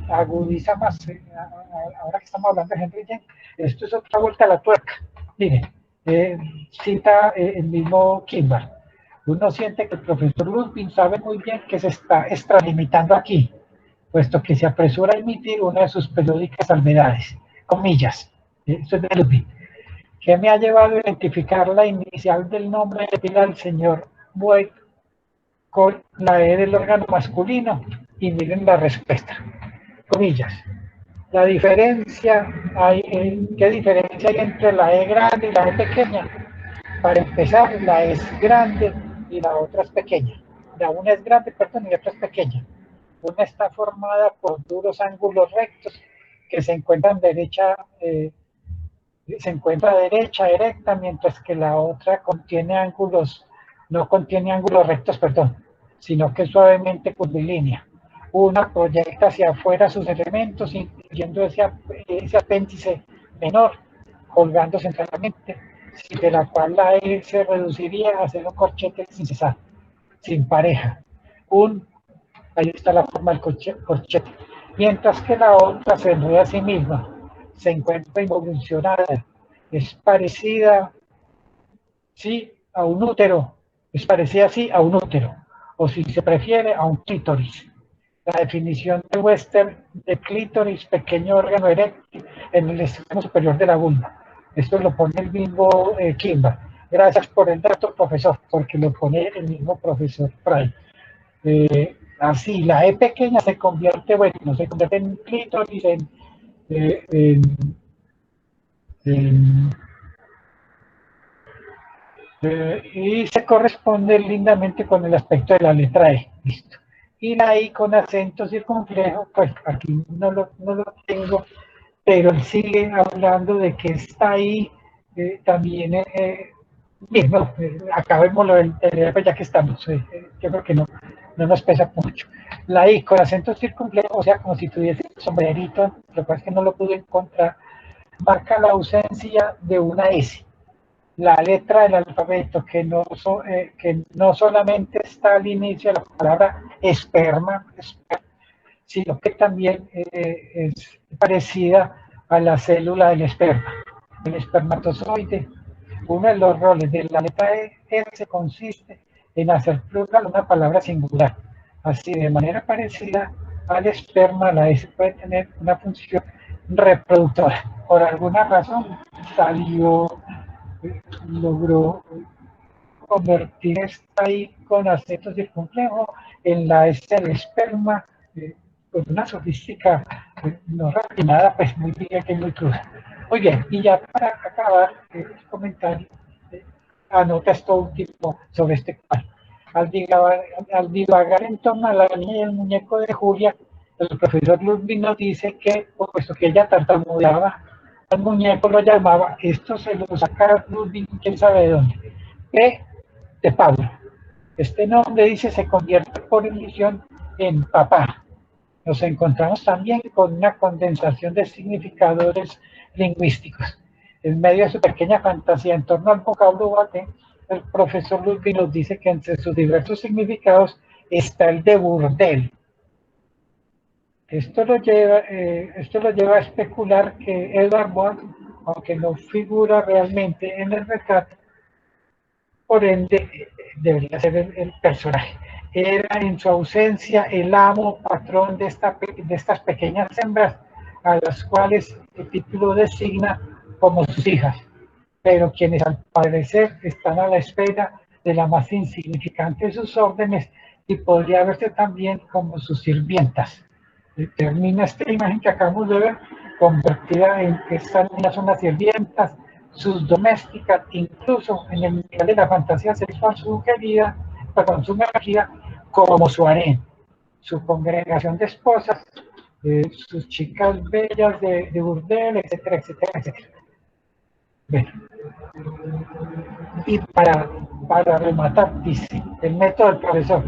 agudiza más, ahora que estamos hablando de Henry James, esto es otra vuelta a la tuerca. Mire, cita el mismo Kimball. Uno siente que el profesor Ludwig sabe muy bien que se está extralimitando aquí, puesto que se apresura a emitir una de sus periódicas salvedades, comillas, esto es de Ludwig, que me ha llevado a identificar la inicial del nombre de pila del señor Boyd con la E del órgano masculino, y miren la respuesta, comillas. La diferencia ¿qué diferencia hay entre la E grande y la E pequeña? Para empezar, la E es grande y la otra es pequeña. La una es grande, perdón, y la otra es pequeña. Una está formada por duros ángulos rectos que se encuentra derecha, erecta, mientras que la otra no contiene ángulos rectos, perdón, sino que es suavemente curvilínea. Una proyecta hacia afuera sus elementos, incluyendo ese apéndice menor, colgando centralmente, de la cual la E se reduciría a ser un corchete sin cesar, sin pareja. Ahí está la forma del corchete. Mientras que la otra se enreda a sí misma, se encuentra involucionada, es parecida, sí, a un útero, es parecida, sí, a un útero, o si se prefiere, a un clítoris. La definición de Webster de clítoris, pequeño órgano eréctil en el extremo superior de la vulva. Esto lo pone el mismo Kimball. Gracias por el dato, profesor, porque lo pone el mismo profesor Fry. Así, la E pequeña se convierte, bueno, se convierte en clítoris, y se corresponde lindamente con el aspecto de la letra E. Listo. Y la I con acento circunflejo, pues aquí no lo tengo, pero él sigue hablando de que está ahí también. Bien, no, acabémoslo pues ya que estamos. Yo creo que no nos pesa mucho. La I con acento circunflejo, o sea, como si tuviese el sombrerito, lo cual es que no lo pude encontrar, marca la ausencia de una S. La letra del alfabeto que no solamente está al inicio de la palabra esperma, sino que también es parecida a la célula del esperma, el espermatozoide. Uno de los roles de la letra S consiste en hacer plural una palabra singular. Así, de manera parecida al esperma, la S puede tener una función reproductora. Por alguna razón logró convertir esta I con acento circunflejo en la S del esperma, con una sofística no refinada, pues muy bien que muy cruda. Muy bien, y ya para acabar el comentario, anota esto último sobre este cual. Al divagar en torno a la niña y el muñeco de Julia, el profesor Ludwig nos dice que, puesto que ella tartamudeaba, al muñeco lo llamaba, esto se lo saca Ludwig, quién sabe de dónde, de Pablo. Este nombre, dice, se convierte por eliminación en papá. Nos encontramos también con una condensación de significadores lingüísticos. En medio de su pequeña fantasía en torno al vocablo bate, el profesor Ludwig nos dice que entre sus diversos significados está el de burdel. Esto lo lleva a especular que Edward Bond, aunque no figura realmente en el retrato, por ende debería ser el personaje. Era en su ausencia el amo patrón de estas pequeñas hembras, a las cuales el título designa como sus hijas, pero quienes al parecer están a la espera de la más insignificante de sus órdenes y podría verse también como sus sirvientas. Termina esta imagen que acabamos de ver convertida en que estas niñas son las sirvientas, sus domésticas, incluso en el nivel de la fantasía sexual sugerida, perdón, sumergida, como su harén, su congregación de esposas, sus chicas bellas de burdel, etcétera, etcétera, etcétera. Bueno, y para rematar, dice, el método del profesor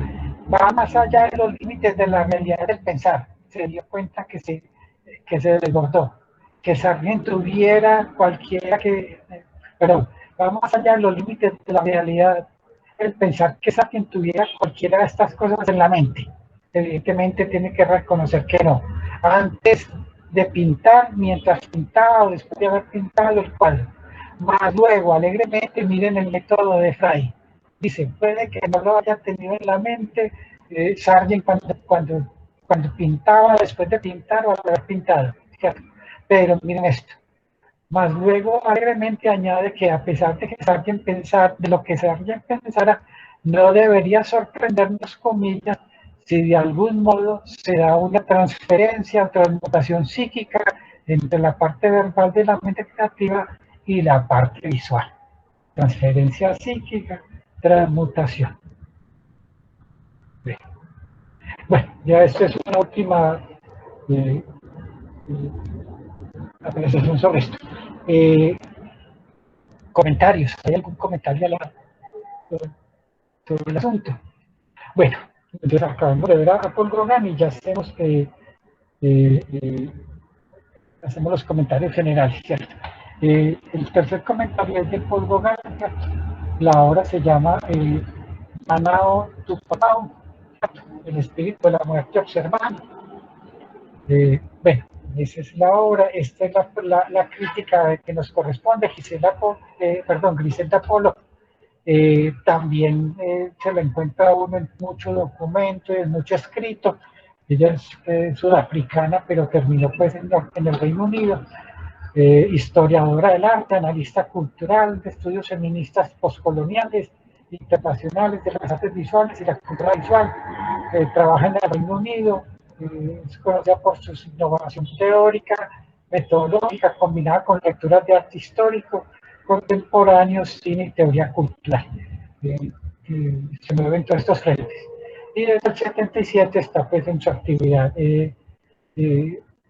va más allá de los límites de la realidad del pensar. Se dio cuenta que se desbordó, que Sargent tuviera cualquiera que, perdón, va más allá de los límites de la realidad el pensar que Sargent tuviera cualquiera de estas cosas en la mente. Evidentemente tiene que reconocer que no. Antes de pintar, mientras pintaba o después de haber pintado el cuadro. Más luego, alegremente, miren el método de Fry. Dice, puede que no lo haya tenido en la mente Sargent cuando pintaba, después de pintar o al haber pintado, ¿cierto? Pero miren esto. Más luego, alegremente añade que a pesar de que Sargent de lo que Sargent pensara, no debería sorprendernos, comillas, si de algún modo se da una transferencia o transmutación psíquica entre la parte verbal de la mente creativa y la parte visual. Transferencia psíquica, transmutación. Bien. Bueno, ya esto es una última apreciación sobre esto. Comentarios. ¿Hay algún comentario sobre el asunto? Bueno, entonces acabamos de ver a Paul Gauguin y ya hacemos los comentarios generales, ¿cierto? El tercer comentario es de Paul Gauguin, ¿cierto? La obra se llama Manao Tupamau, el espíritu de la muerte observando. Bueno, esa es la obra, esta es la crítica que nos corresponde, Griselda Pollock. También se la encuentra uno en mucho documento, en mucho escrito. Ella es sudafricana, pero terminó pues en el Reino Unido. Historiadora del arte, analista cultural, de estudios feministas postcoloniales, internacionales de las artes visuales y la cultura visual. Trabaja en el Reino Unido, es conocida por su innovación teórica, metodológica, combinada con lecturas de arte histórico, contemporáneo, cine y teoría cultural. Se mueve en todos estos frentes. Y desde el 77 está pues en su actividad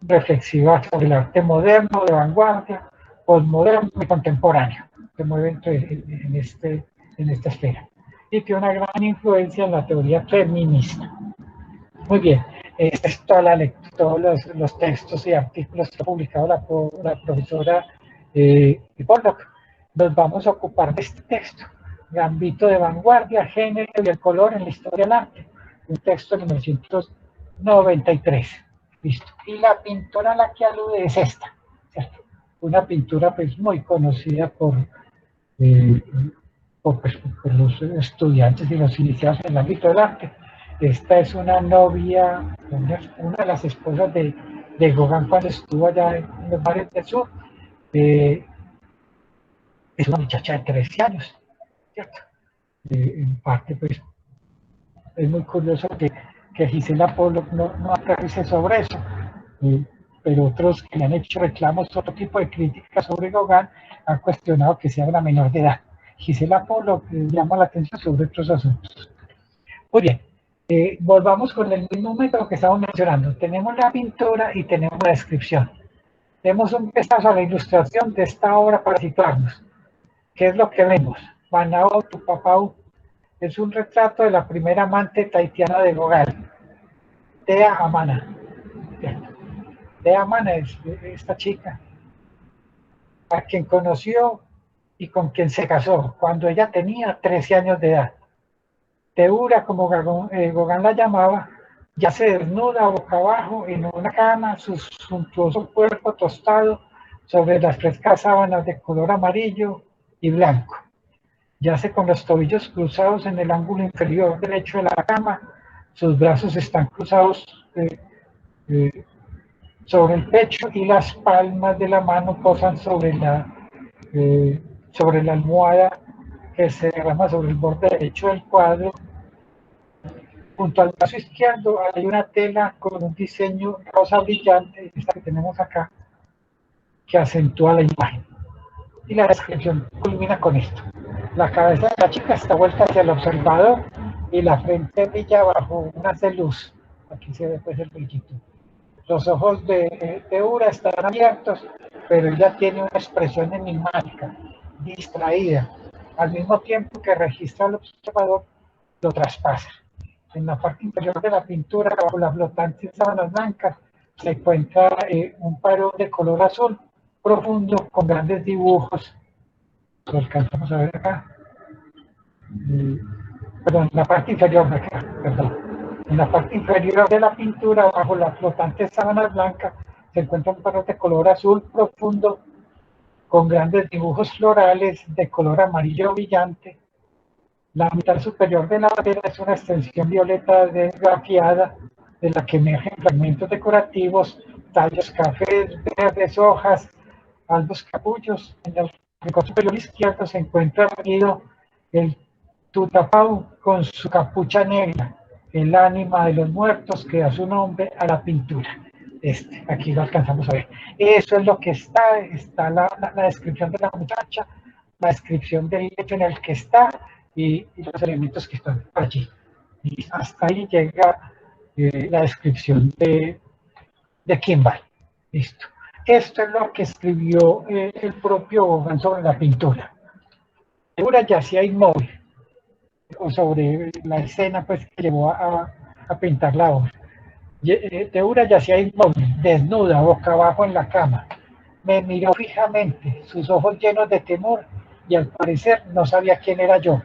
reflexiva sobre el arte moderno, de vanguardia, postmoderno y contemporáneo. Se mueve en esta esfera. Y tiene una gran influencia en la teoría feminista. Muy bien, esta es toda la lectura, todos los textos y artículos que ha publicado la profesora Pollock. Nos vamos a ocupar de este texto, Gambito de vanguardia, género y el color en la historia del arte, un texto de 1993. Listo. Y la pintora a la que alude es esta, ¿cierto? Una pintura pues muy conocida por los estudiantes y los iniciados en el ámbito del arte. Esta es una novia, una de las esposas de Gauguin cuando estuvo allá en los mares del sur. Es una muchacha de 13 años, ¿cierto? En parte, pues, es muy curioso que Gisela Pollock no aterrice sobre eso, pero otros que le han hecho reclamos, otro tipo de críticas sobre Gauguin, han cuestionado que sea una menor de edad. Gisela Pollock llama la atención sobre otros asuntos. Muy bien, volvamos con el mismo método que estamos mencionando. Tenemos la pintura y tenemos la descripción. Demos un vistazo a la ilustración de esta obra para situarnos. ¿Qué es lo que vemos? Manao Tupapau es un retrato de la primera amante tahitiana de Gauguin, Tea Amana. Tea Amana es esta chica, a quien conoció y con quien se casó cuando ella tenía 13 años de edad. Teura, como Gauguin la llamaba, ya se desnuda boca abajo en una cama, su suntuoso cuerpo tostado sobre las frescas sábanas de color amarillo y blanco. Yace con los tobillos cruzados en el ángulo inferior derecho de la cama, sus brazos están cruzados sobre el pecho y las palmas de la mano posan sobre la almohada que se derrama sobre el borde derecho del cuadro. Junto al brazo izquierdo hay una tela con un diseño rosa brillante, esta que tenemos acá, que acentúa la imagen. Y la descripción culmina con esto. La cabeza de la chica está vuelta hacia el observador y la frente brilla bajo un haz de luz. Aquí se ve pues el brillito. Los ojos de Ura están abiertos, pero ella tiene una expresión enigmática, distraída, al mismo tiempo que registra al observador, lo traspasa. En la parte inferior de la pintura, bajo las flotantes sábanas blancas, se encuentra un parón de color azul profundo con grandes dibujos. Lo alcanzamos a ver acá. Perdón, en la parte inferior de acá, perdón. En la parte inferior de la pintura, bajo las flotantes sábanas blancas, se encuentra un parón de color azul profundo con grandes dibujos florales de color amarillo brillante. La mitad superior de la madera es una extensión violeta desgrafiada de la que emergen fragmentos decorativos, tallos cafés, verdes, hojas, albos capullos. En el rincón superior izquierdo se encuentra reunido el Tutapau con su capucha negra, el ánima de los muertos que da su nombre a la pintura. Aquí lo alcanzamos a ver. Eso es lo que está la descripción de la muchacha, la descripción del hecho en el que está y los elementos que están allí. Y hasta ahí llega la descripción de Kimball. Listo. Esto es lo que escribió el propio Gauguin sobre la pintura. Ura yacía inmóvil, o sobre la escena pues, que llevó a pintar la obra. Ura yacía inmóvil, desnuda, boca abajo en la cama. Me miró fijamente, sus ojos llenos de temor, y al parecer no sabía quién era yo.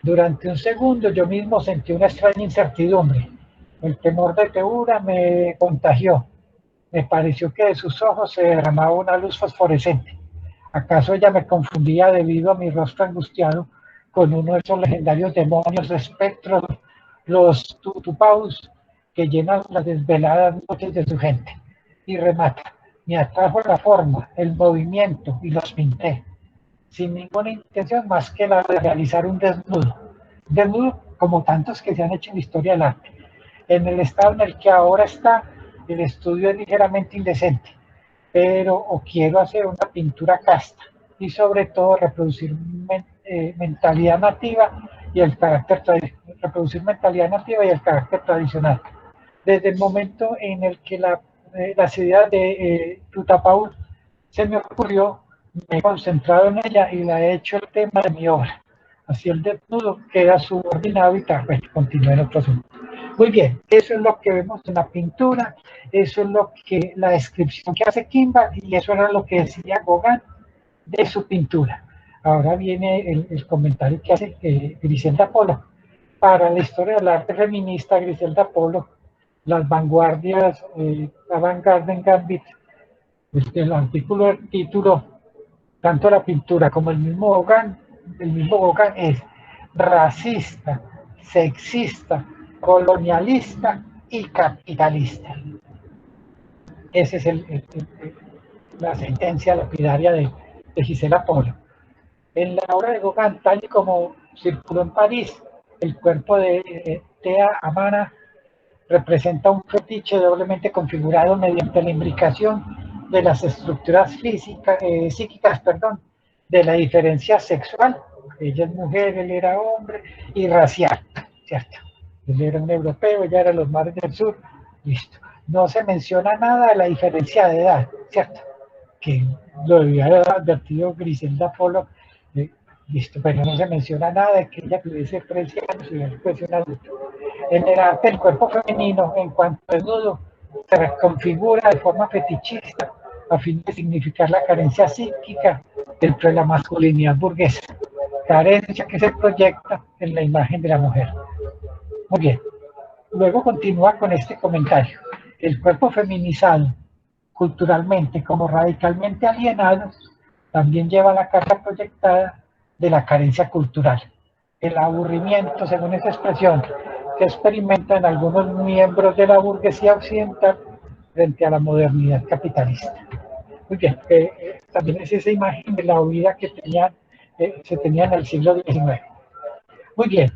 Durante un segundo yo mismo sentí una extraña incertidumbre. El temor de Teura me contagió. Me pareció que de sus ojos se derramaba una luz fosforescente. ¿Acaso ella me confundía debido a mi rostro angustiado con uno de esos legendarios demonios espectros, los tutupaus, que llenan las desveladas noches de su gente? Y remata, me atrajo la forma, el movimiento, y los pinté, sin ninguna intención más que la de realizar un desnudo como tantos que se han hecho en la historia del arte. En el estado en el que ahora está, el estudio es ligeramente indecente, pero quiero hacer una pintura casta y sobre todo reproducir mentalidad nativa y el carácter tradicional. Desde el momento en el que las ideas de Tutapau se me ocurrió, me he concentrado en ella y la he hecho el tema de mi obra. Así el desnudo queda subordinado y tal vez continúe en otro asunto. Muy bien, eso es lo que vemos en la pintura, eso es la descripción que hace Kimball y eso era lo que decía Gauguin de su pintura. Ahora viene el comentario que hace Griselda Polo. Para la historia del arte feminista, Griselda Polo, las vanguardias, Avant-Garde Gambit, el artículo del título, tanto la pintura como el mismo Gauguin es racista, sexista, colonialista y capitalista. Esa es la sentencia lapidaria de Gisela Polo. En la obra de Gauguin, tal y como circuló en París, el cuerpo de Thea Amana representa un fetiche doblemente configurado mediante la imbricación de las estructuras psíquicas, de la diferencia sexual. Ella es mujer, él era hombre, y racial, ¿cierto? Él era un europeo, ella era de los mares del sur, listo. No se menciona nada de la diferencia de edad, ¿cierto? Que lo debía haber advertido Griselda Polo, listo, pero no se menciona nada de que ella tuviese 13 años y él fuese un adulto. En el arte, el cuerpo femenino, en cuanto a desnudo, se reconfigura de forma fetichista a fin de significar la carencia psíquica dentro de la masculinidad burguesa, carencia que se proyecta en la imagen de la mujer. Muy bien, luego continúa con este comentario. El cuerpo feminizado, culturalmente como radicalmente alienado, también lleva la carga proyectada de la carencia cultural, el aburrimiento, según esa expresión, que experimentan algunos miembros de la burguesía occidental frente a la modernidad capitalista. Muy bien, también es esa imagen de la huida que se tenía en el siglo XIX. Muy bien.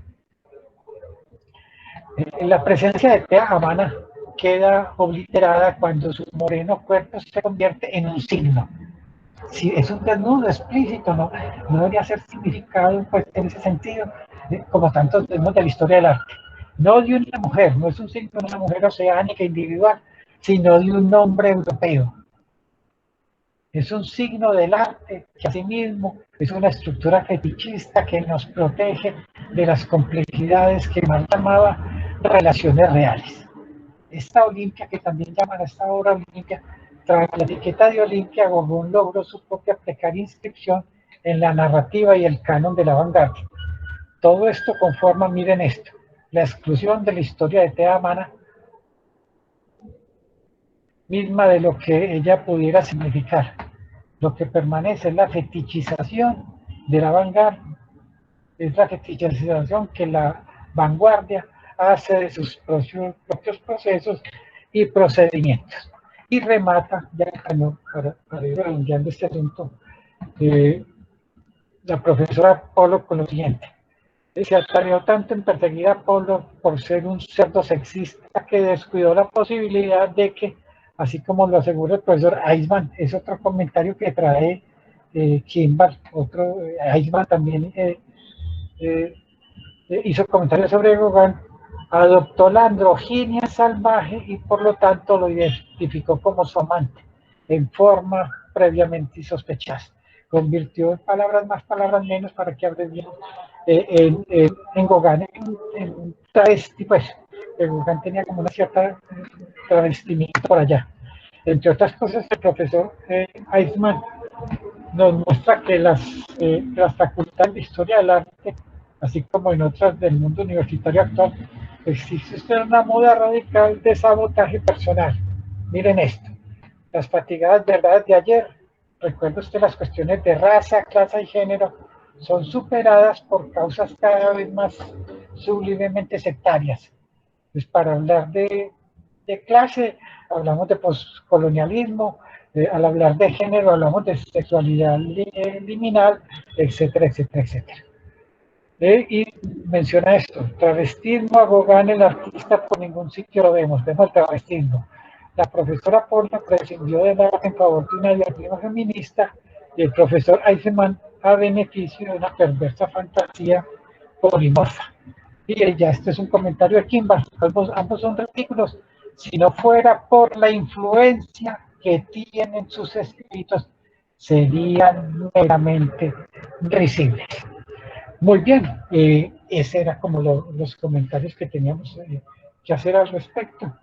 La presencia de Thea Amana queda obliterada cuando su moreno cuerpo se convierte en un signo. Si es un desnudo explícito, no debería ser significado pues, en ese sentido, como tantos tenemos de la historia del arte. No de una mujer, no es un signo de una mujer oceánica individual, sino de un hombre europeo. Es un signo del arte que asimismo es una estructura fetichista que nos protege de las complejidades que Marx llamaba relaciones reales. Esta Olimpia, que también llaman a esta obra Olimpia, tras la etiqueta de Olimpia, Gogón logró su propia precaria inscripción en la narrativa y el canon de la vanguardia. Todo esto conforma, miren esto, la exclusión de la historia de Tea Amana misma de lo que ella pudiera significar. Lo que permanece es la fetichización de la vanguardia, es la fetichización que la vanguardia hace de sus propios procesos y procedimientos. Y remata, ya para ir redondeando este asunto, la profesora Polo con lo siguiente. Se atareó tanto en perseguir a Polo por ser un cerdo sexista que descuidó la posibilidad de que, así como lo asegura el profesor Eichmann, es otro comentario que trae Kimball, otro Eichmann también hizo comentarios sobre Gauguin, adoptó la androginia salvaje y por lo tanto lo identificó como su amante, en forma previamente insospechada. Convirtió en palabras más, palabras menos, para que abreviemos, en Gauguin en un travesti, pues, Gauguin tenía como una cierta travestimiento por allá. Entre otras cosas, el profesor Eichmann nos muestra que las facultades de historia del arte, así como en otras del mundo universitario actual, existe una moda radical de sabotaje personal. Miren esto, las fatigadas verdades de ayer, recuerda usted, las cuestiones de raza, clase y género, son superadas por causas cada vez más sublimemente sectarias. Pues para hablar de clase, hablamos de poscolonialismo, al hablar de género, hablamos de sexualidad liminal, etcétera, etcétera, etcétera. Y menciona esto, travestismo a Gauguin, el artista, por ningún sitio lo vemos el travestismo. La profesora Porta prescindió de la en favor de una diatriba feminista y el profesor Eichmann a beneficio de una perversa fantasía polimorfa. Y ya este es un comentario de Kimball, ambos son artículos. Si no fuera por la influencia que tienen sus escritos, serían meramente risibles. Muy bien, ese era como los comentarios que teníamos que hacer al respecto.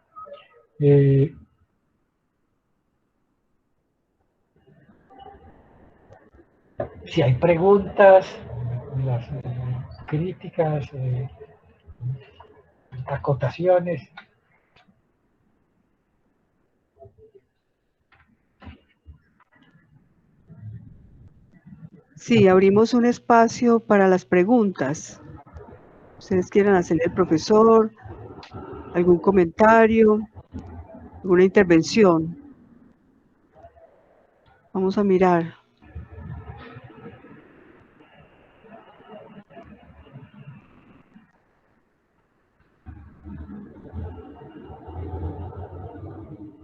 Si hay preguntas, las críticas, acotaciones.
Sí, abrimos un espacio para las preguntas. Ustedes quieran hacerle al profesor algún comentario, alguna intervención. Vamos a mirar.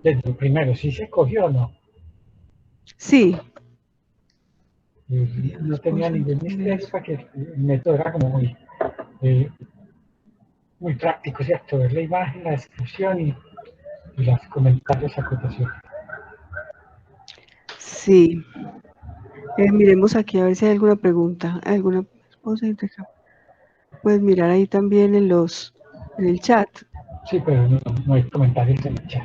Desde el primero, ¿sí se cogió o no?
Sí.
No tenía ningún misterio, porque el método era como muy práctico, ¿cierto? Ver la imagen, la descripción y los comentarios, acotaciones.
Sí. Miremos aquí a ver si hay alguna pregunta. ¿Alguna cosa? Puedes mirar ahí también en el chat.
Sí, pero no hay comentarios en el chat.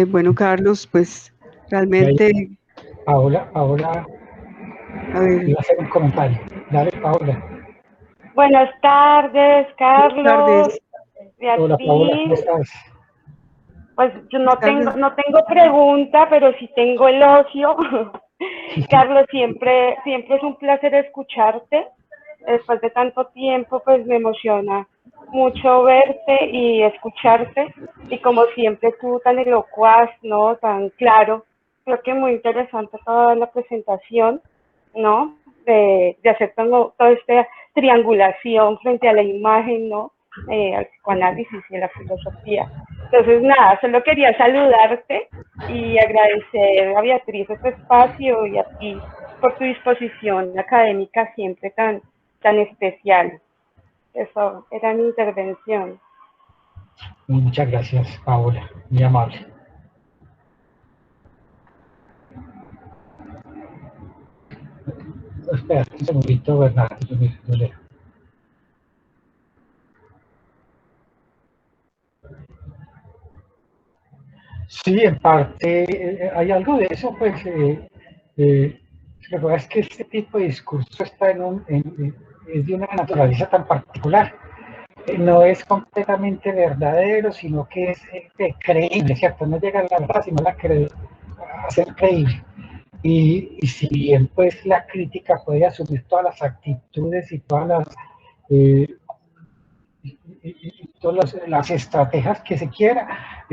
Bueno, Carlos, pues realmente...
Paola,
a ver.
iba a hacer un comentario. Dale, Paola.
Buenas tardes, Carlos.
Buenas tardes.
Hola, Paola, ¿cómo estás?
Pues yo no tengo pregunta, pero sí tengo el ocio. Carlos, siempre es un placer escucharte. Después de tanto tiempo, pues me emociona mucho verte y escucharte. Y como siempre tú tan elocuaz, ¿no? Tan claro. Creo que muy interesante toda la presentación, ¿no? de hacer toda esta triangulación frente a la imagen, ¿no? Al psicoanálisis y a la filosofía. Entonces, nada, solo quería saludarte y agradecer a Beatriz este espacio y a ti por tu disposición académica siempre tan especial. Eso era mi intervención.
Muchas gracias, Paola, muy amable. Espera un segundito, Bernardo, yo leo. Sí, en parte hay algo de eso, pues la verdad es que este tipo de discurso está es de una naturaleza tan particular. No es completamente verdadero, sino que es creíble, ¿cierto? No llega a la verdad, sino a ser creíble. Y si bien pues la crítica puede asumir todas las actitudes y todas todas las estrategias que se quiera,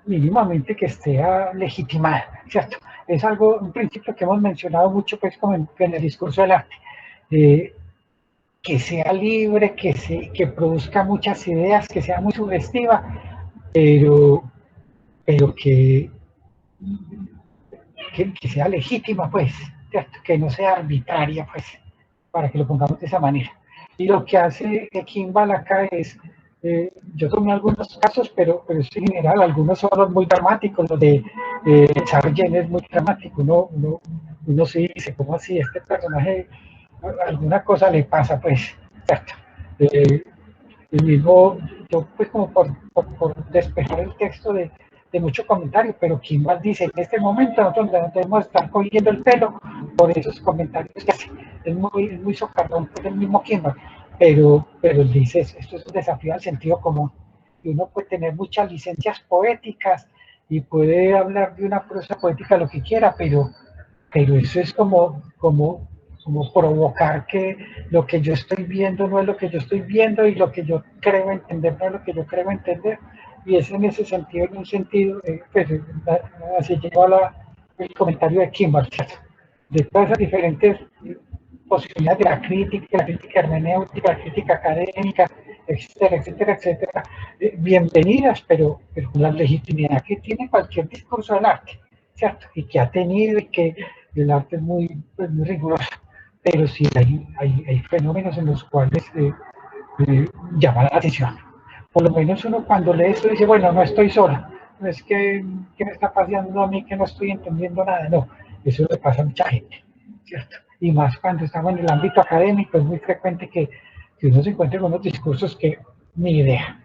mínimamente que esté legitimada, ¿cierto? Es algo, un principio que hemos mencionado mucho pues como en el discurso del arte, que sea libre, que produzca muchas ideas, que sea muy sugestiva, pero que sea legítima, pues, ¿cierto? Que no sea arbitraria, pues, para que lo pongamos de esa manera. Y lo que hace Kimball acá es, yo tomé algunos casos, pero en general, algunos son muy dramáticos, los de Sargent es muy dramático, uno se dice, ¿cómo así? Este personaje, alguna cosa le pasa, pues, ¿cierto? El mismo, yo pues como por despejar el texto de mucho comentario, pero Kimball dice, en este momento nosotros no debemos estar cogiendo el pelo por esos comentarios que hace. Es muy socarrón por el mismo Kimball, pero él dice, esto es un desafío al sentido común. Y uno puede tener muchas licencias poéticas y puede hablar de una prosa poética lo que quiera, pero eso es como provocar que lo que yo estoy viendo no es lo que yo estoy viendo y lo que yo creo entender no es lo que yo creo entender. Y es en ese sentido, pues así llegó el comentario de Kimball, de todas esas diferentes posibilidades de la crítica hermenéutica, la crítica académica, etcétera, etcétera, etcétera, bienvenidas, pero con la legitimidad que tiene cualquier discurso del arte, ¿cierto? Y que ha tenido y que el arte es muy riguroso, pero sí hay fenómenos en los cuales llama la atención. Por lo menos uno cuando lee esto dice, bueno, no estoy sola, no es que me está pasando a mí que no estoy entendiendo nada, no, eso le pasa a mucha gente, ¿cierto? Y más cuando estamos en el ámbito académico, es muy frecuente que uno se encuentre con unos discursos que ni idea.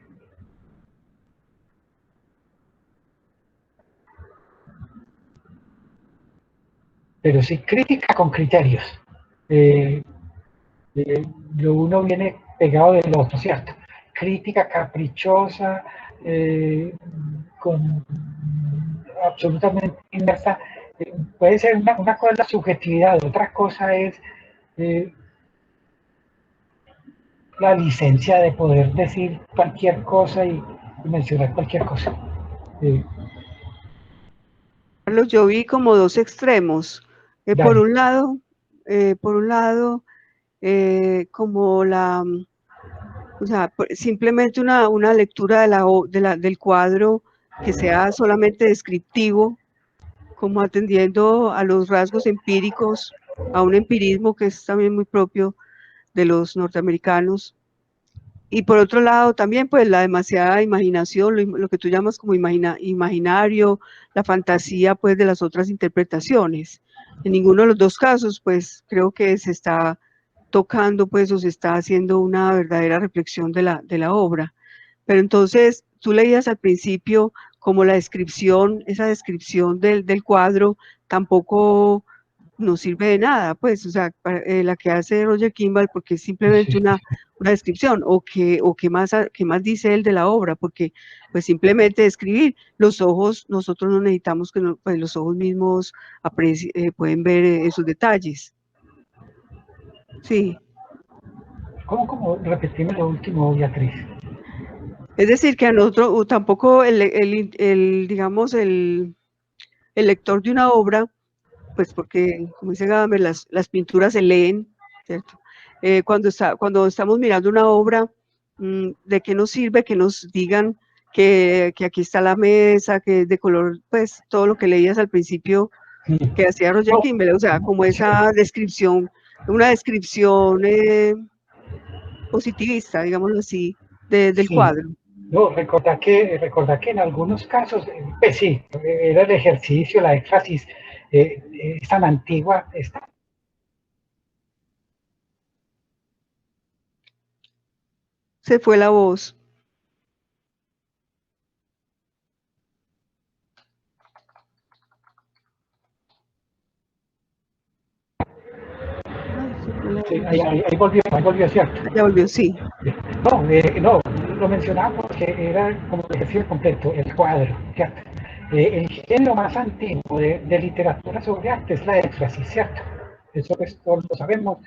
Pero sí crítica con criterios. Lo uno viene pegado del otro, ¿cierto? Crítica caprichosa, absolutamente inmersa. Puede ser una cosa la subjetividad, otra cosa es la licencia de poder decir cualquier cosa y mencionar cualquier cosa.
Carlos, yo vi como dos extremos. Por un lado, como o sea, simplemente una lectura del cuadro que sea solamente descriptivo, como atendiendo a los rasgos empíricos, a un empirismo que es también muy propio de los norteamericanos. Y por otro lado también pues la demasiada imaginación, lo que tú llamas como imaginario, la fantasía pues de las otras interpretaciones. En ninguno de los dos casos pues creo que se está tocando pues o se está haciendo una verdadera reflexión de la obra. Pero entonces tú leías al principio como esa descripción del cuadro tampoco no sirve de nada, pues, o sea, la que hace Roger Kimball, porque es simplemente una descripción, o qué más dice él de la obra, porque pues simplemente escribir, los ojos, nosotros no necesitamos que pues, los ojos mismos pueden ver esos detalles. Sí.
¿Cómo repetirme lo último, Beatriz?
Es decir, que a nosotros tampoco digamos, el lector de una obra pues porque, como dice Gadamer, las pinturas se leen, ¿cierto? Cuando estamos mirando una obra, ¿de qué nos sirve que nos digan que aquí está la mesa, que es de color, pues todo lo que leías al principio que hacía Roger
No,
Kimball, o sea, como esa descripción, una descripción positivista, digámoslo así, del
sí.
cuadro.
No, recordar que en algunos casos, pues sí, era el ejercicio, la éfrasis es tan antigua,
Se fue la voz. Ay, se fue la
sí,
voz.
ahí volvió, ¿cierto?
Ya volvió, sí.
No, lo mencionaba porque era como el ejercicio completo, el cuadro, ¿cierto? El género más antiguo de literatura sobre arte es la éfrasis, ¿cierto? Eso pues todos lo sabemos,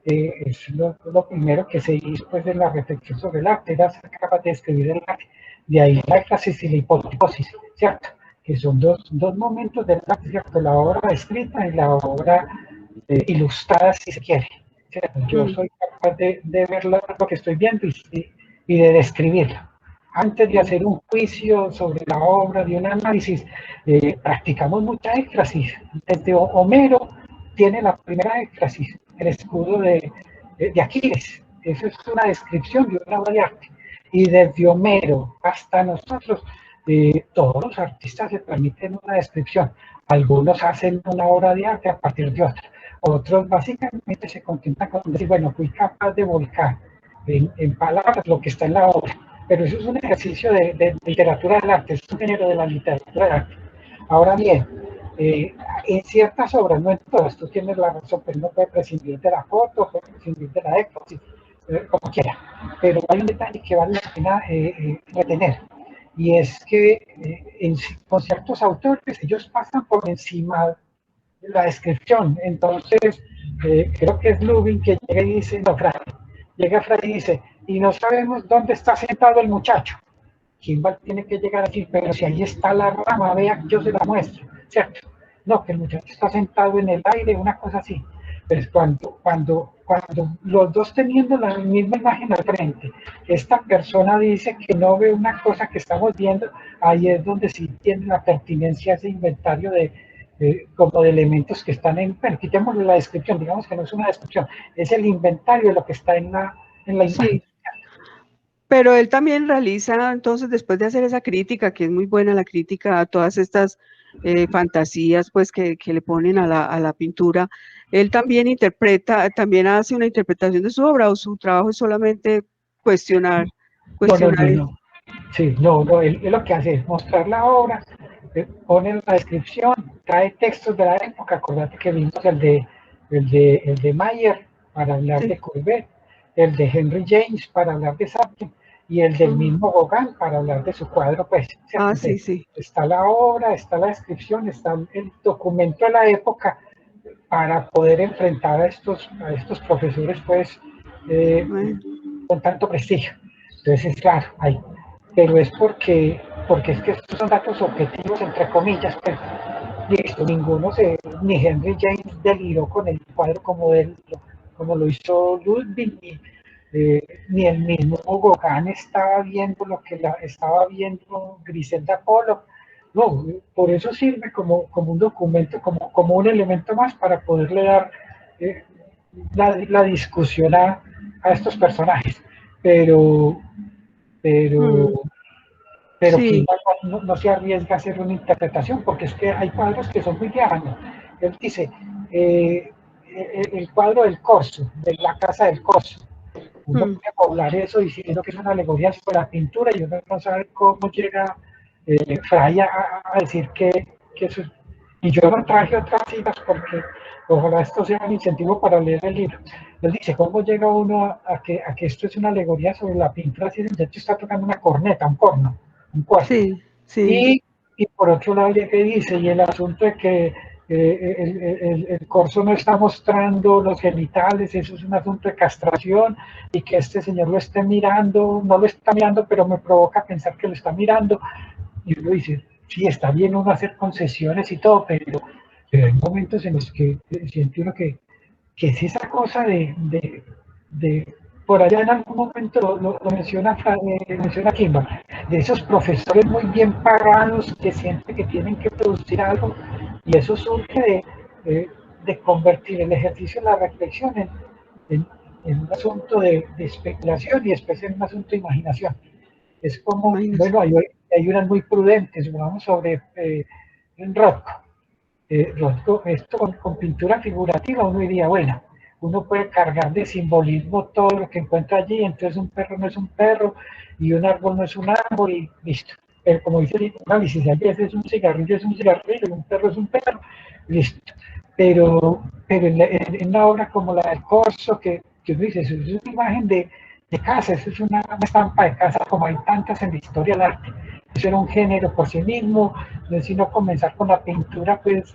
es lo primero que se hizo pues, de la reflexión sobre el arte, era ser capaz de escribir el arte. De ahí la éfrasis y la hipoteosis, ¿cierto? Que son dos momentos del arte, ¿cierto? La obra escrita y la obra ilustrada, si se quiere. ¿Cierto? Yo soy capaz de ver lo que estoy viendo y de describirlo. Antes de hacer un juicio sobre la obra, de un análisis, practicamos mucha éfrasis. Desde Homero tiene la primera éfrasis, el escudo de Aquiles. Eso es una descripción de una obra de arte. Y desde Homero hasta nosotros, todos los artistas se permiten una descripción. Algunos hacen una obra de arte a partir de otra. Otros básicamente se contentan con decir, bueno, fui capaz de volcar en palabras lo que está en la obra. Pero eso es un ejercicio de literatura del arte, es un género de la literatura del arte. Ahora bien, en ciertas obras, no en todas, tú tienes la razón, pero no puede prescindir de la foto, puede prescindir de la época, como quiera. Pero hay un detalle que vale la pena retener, y es que con ciertos autores ellos pasan por encima de la descripción. Entonces, creo que es Lubin que llega y dice, no, Fray, llega Fray y dice, y no sabemos dónde está sentado el muchacho. Kimball tiene que llegar a decir, pero si ahí está la rama, vea, yo se la muestro, ¿cierto? No, que el muchacho está sentado en el aire, una cosa así. Pues cuando los dos teniendo la misma imagen al frente, esta persona dice que no ve una cosa que estamos viendo, ahí es donde sí tiene la pertinencia ese inventario como de elementos que están en, bueno, quitémosle la descripción, digamos que no es una descripción, es el inventario de lo que está en la imagen.
Sí. Pero él también realiza, entonces, después de hacer esa crítica, que es muy buena la crítica a todas estas fantasías pues que le ponen a la pintura, él también interpreta, también hace una interpretación de su obra, o su trabajo es solamente cuestionar.
No. Sí, no, él lo que hace es mostrar la obra, pone la descripción, trae textos de la época, acordate que vimos el de Mayer para hablar de Courbet, el de Henry James para hablar de Sartre, y el del mismo Gauguin para hablar de su cuadro, pues.
Sí.
Está la obra, está la descripción, está el documento de la época para poder enfrentar a estos profesores, pues, con tanto prestigio. Entonces, claro, pero es porque es que estos son datos objetivos, entre comillas, pues, listo, ni Henry James deliró con el cuadro como lo hizo Ludwig, ni el mismo Gauguin estaba viendo lo que estaba viendo Griselda Pollock. No, por eso sirve como un documento, como un elemento más para poderle dar la discusión a estos personajes. Pero
Sí.
no se arriesga a hacer una interpretación, porque es que hay cuadros que son muy llanos. Él dice, el cuadro del Corso, de la casa del Corso, uno puede poblar eso diciendo que es una alegoría sobre la pintura, y uno no sabe cómo llega Fray a decir que eso es. Y yo no traje otras citas porque ojalá esto sea un incentivo para leer el libro. Él dice, ¿cómo llega uno a que esto es una alegoría sobre la pintura si el muchacho está tocando una corneta, un corno, un cuarto?
Sí.
Y por otro lado, que dice, y el asunto de que el corso no está mostrando los genitales, eso es un asunto de castración, y que este señor lo esté mirando, no lo está mirando, pero me provoca pensar que lo está mirando. Y uno dice, sí, está bien uno hacer concesiones y todo, pero hay momentos en los que siente uno que es esa cosa por allá en algún momento lo menciona Kimball, de esos profesores muy bien pagados que sienten que tienen que producir algo, y eso surge de convertir el ejercicio de la reflexión en, en un asunto de especulación y después en un asunto de imaginación. Es como,
Imagínate.
bueno, hay unas muy prudentes, vamos sobre Rothko. Rothko, esto con pintura figurativa uno diría, bueno, uno puede cargar de simbolismo todo lo que encuentra allí, entonces un perro no es un perro y un árbol no es un árbol y listo. Pero como dice el análisis, allí es un cigarrillo y un perro es un perro, listo. Pero en una obra como la del Corso, que uno dice, eso es una imagen de casa, eso es una estampa de casa, como hay tantas en la historia del arte. Eso era un género por sí mismo, no es sino comenzar con la pintura, pues,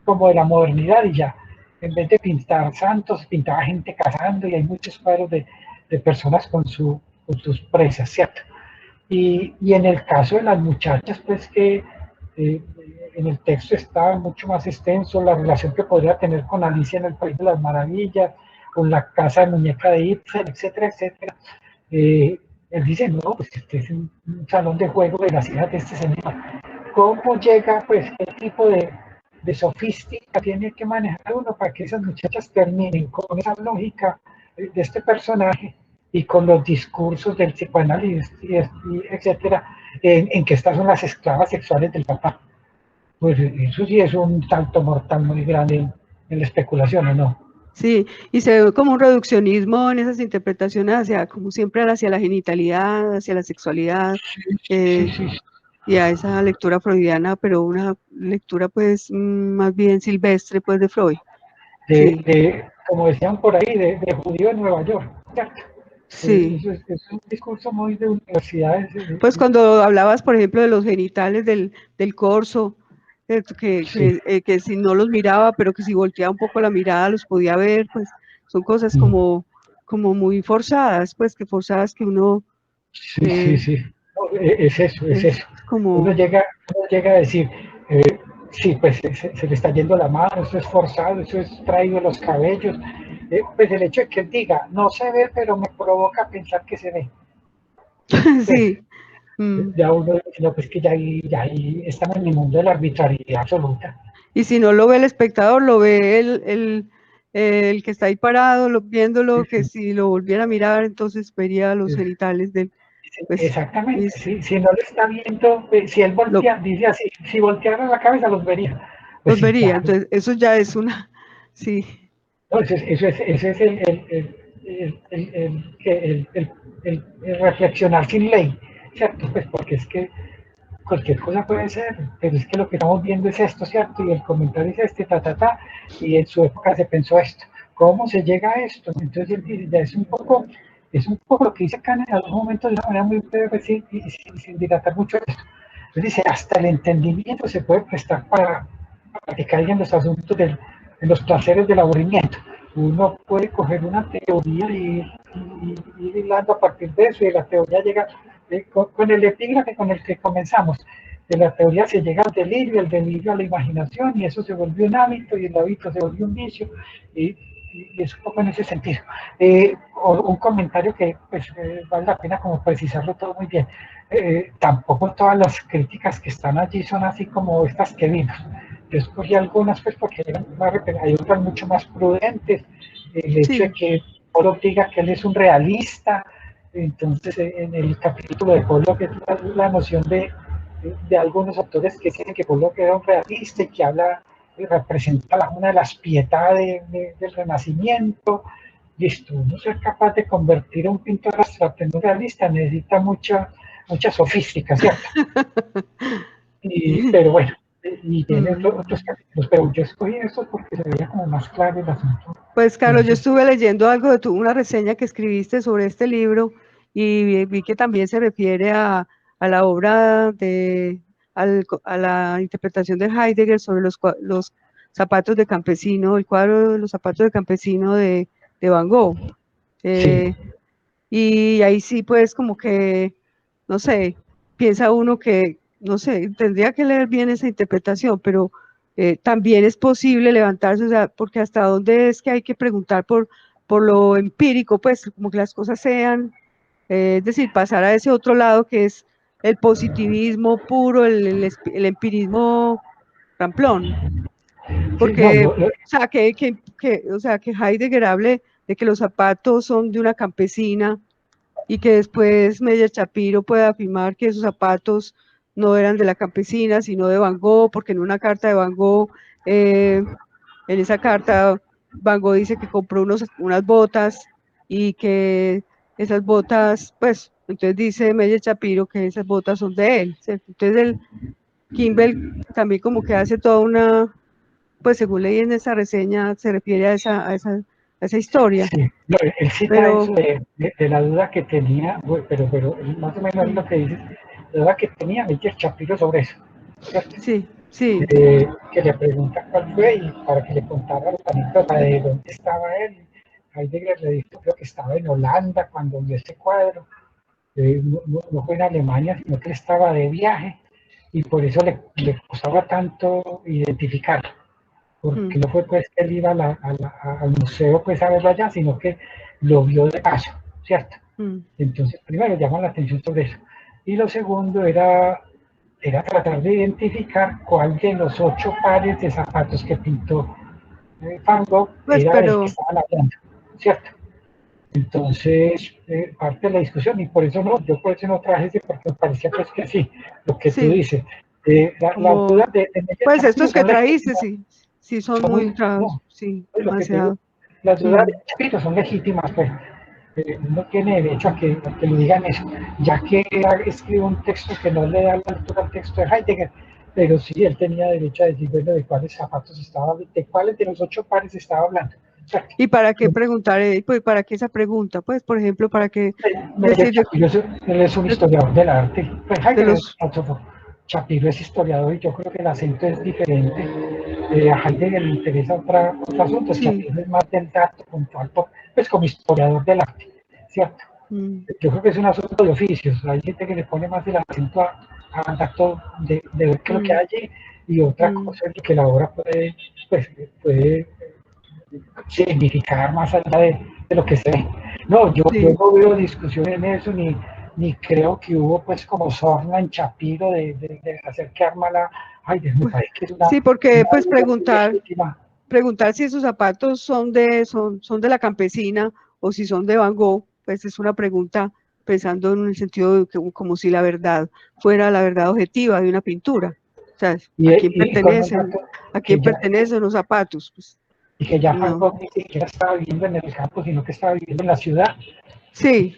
como de la modernidad y ya. En vez de pintar santos, pintaba gente cazando y hay muchos cuadros de personas con sus presas, ¿cierto? Y en el caso de las muchachas, pues que en el texto está mucho más extenso la relación que podría tener con Alicia en el País de las Maravillas, con la casa de muñeca de Ibsen, etcétera, etcétera. Él dice, no, pues este es un salón de juego de las hijas de este señor. ¿Cómo llega, pues, qué tipo de sofística tiene que manejar uno para que esas muchachas terminen con esa lógica de este personaje y con los discursos del psicoanálisis, etcétera, en que estas son las esclavas sexuales del papá? Pues eso sí es un salto mortal muy grande en la especulación, ¿o no?
Sí, y se ve como un reduccionismo en esas interpretaciones hacia, como siempre, hacia la genitalidad, hacia la sexualidad,
Sí, sí, sí.
y a esa lectura freudiana, pero una lectura pues más bien silvestre pues de Freud. Sí,
Como decían por ahí, de judío en Nueva York, ¿cierto?
sí.
Eso es un discurso muy de universidades.
Pues cuando hablabas, por ejemplo, de los genitales del Corso,
Sí.
que si no los miraba, pero que si volteaba un poco la mirada los podía ver, pues son cosas
Mm.
como muy forzadas, pues que forzadas que uno
Sí, sí, sí. No, es eso, es
es
eso.
como,
Uno llega a decir, sí, pues se le está yendo la mano, eso es forzado, eso es traído de los cabellos. Pues el hecho de que él diga, no se ve, pero me provoca pensar que se ve. Pues
sí.
ya uno dice, no, pues que ya ahí estamos en el mundo de la arbitrariedad absoluta.
Y si no lo ve el espectador, lo ve el que está ahí parado, viéndolo,
Sí,
que
sí.
si lo volviera a mirar, entonces vería los genitales del, pues,
Exactamente,
mis,
si no lo está viendo, si él
lo,
voltea, dice así, si volteara la cabeza los vería. Pues
los
sí,
vería.
claro.
Entonces, eso ya es una, sí,
No, eso es el reflexionar sin ley, ¿cierto? Pues porque es que cualquier cosa puede ser, pero es que lo que estamos viendo es esto, ¿cierto? Y el comentario es este, y en su época se pensó esto. ¿Cómo se llega a esto? Entonces él dice, ya es un poco lo que dice Kant en algún momento de una manera muy breve, sin dilatar mucho esto. Entonces dice, hasta el entendimiento se puede prestar para que caigan los asuntos en los placeres del aburrimiento. Uno puede coger una teoría y ir hilando a partir de eso, y la teoría llega con el epígrafe con el que comenzamos. De la teoría se llega al delirio, el delirio a la imaginación, y eso se volvió un hábito, y el hábito se volvió un vicio, y es un poco en ese sentido. Un comentario que pues, vale la pena como precisarlo todo muy bien. Tampoco todas las críticas que están allí son así como estas que vimos. Yo escogí algunas pues porque hay otras mucho más prudentes. El hecho de
sí,
que Pollock diga que él es un realista, entonces en el capítulo de Pollock es la noción de algunos autores que dicen que Pollock era un realista y que habla y representa una de las piedades del Renacimiento. Listo, uno ser capaz de convertir a un pintor abstracto en un realista necesita mucha sofística, ¿cierto? Pero bueno, y tiene otros capítulos, pero yo escogí eso porque se veía como más claro el asunto.
Pues, Carlos, yo estuve leyendo algo de una reseña que escribiste sobre este libro y vi que también se refiere a la obra a la interpretación de Heidegger sobre los zapatos de campesino, el cuadro de los zapatos de campesino de Van Gogh.
Sí.
Y ahí sí, pues, como que, no sé, piensa uno que, no sé, tendría que leer bien esa interpretación, pero también es posible levantarse, o sea, porque hasta dónde es que hay que preguntar por lo empírico, pues como que las cosas sean, es decir, pasar a ese otro lado que es el positivismo puro, el empirismo ramplón,
Sí, no,
porque, o sea, o sea, que Heidegger hable de que los zapatos son de una campesina y que después Meyer Shapiro pueda afirmar que esos zapatos no eran de la campesina, sino de Van Gogh, porque en una carta de Van Gogh, en esa carta, Van Gogh dice que compró unas botas y que esas botas, pues, entonces dice Meyer Shapiro que esas botas son de él, ¿cierto? Entonces el Kimball también como que hace toda una, pues según leí en esa reseña, se refiere a esa historia,
sí, no, él cita
pero
eso de la duda que tenía, bueno, pero más o menos es lo que dices, la duda que tenía Meyer Shapiro sobre eso, ¿cierto?
sí, sí.
Que le pregunta cuál fue y para que le contara la anécdota de dónde estaba él. Heidegger le dijo, creo que estaba en Holanda cuando vio ese cuadro, no fue en Alemania, sino que él estaba de viaje y por eso le costaba tanto identificarlo, porque no fue pues que él iba al museo pues a verlo allá, sino que lo vio de paso, ¿cierto? Entonces, primero llama la atención sobre eso. Y lo segundo era tratar de identificar cuál de los 8 pares de zapatos que pintó Van Gogh
Pues,
era del que
pero
estaban hablando, ¿cierto? Entonces, parte de la discusión, y por eso no, yo por eso no traje ese, porque me parecía pues que sí, lo que tú
sí,
dices, las
como,
dudas de Meyer
pues
Shapiro
estos que
son
trajiste,
legítimas,
sí, sí son
son
muy
muy,
trabados,
no,
sí,
es lo que te digo,
demasiado.
las dudas de
Mm,
Shapiro son legítimas, pues, no tiene derecho a que le digan eso, ya que escribe un texto que no le da la altura al texto de Heidegger, pero sí él tenía derecho a decir, bueno, de cuáles zapatos estaba, de cuáles de los 8 pares estaba hablando. O sea,
¿Y para qué preguntar, pues para qué esa pregunta? Pues, por ejemplo, para qué
Meyer
decir
Shapiro él es un historiador del arte, pues
de
Heidegger es
los,
filósofo, Shapiro es historiador y yo creo que el acento es diferente. A Heidegger le interesa otro asunto,
sí,
Shapiro es más del dato puntual, pues como historiador del arte, ¿cierto?
mm,
Yo creo que es un asunto de oficios. Hay gente que le pone más el acento al dato de ver qué es lo que
mm,
hay y otra
mm,
cosa es que la obra puede, pues, puede significar más allá de lo que se ve. No, yo
sí,
no veo discusión en eso, ni creo que hubo pues como sorna en Chapiro de hacer que arma la... Ay, me
pues,
parece que es
sí, porque
una
pues
duda muy legítima.
preguntar si esos zapatos son de la campesina o si son de Van Gogh, pues es una pregunta pensando en el sentido de que como si la verdad fuera la verdad objetiva de una pintura. O sea,
Y con un dato
a quién
que ya,
pertenecen los zapatos? Pues,
y que ya Van
no.
Gogh ni siquiera estaba viviendo en el campo, sino que estaba viviendo en la ciudad.
Sí,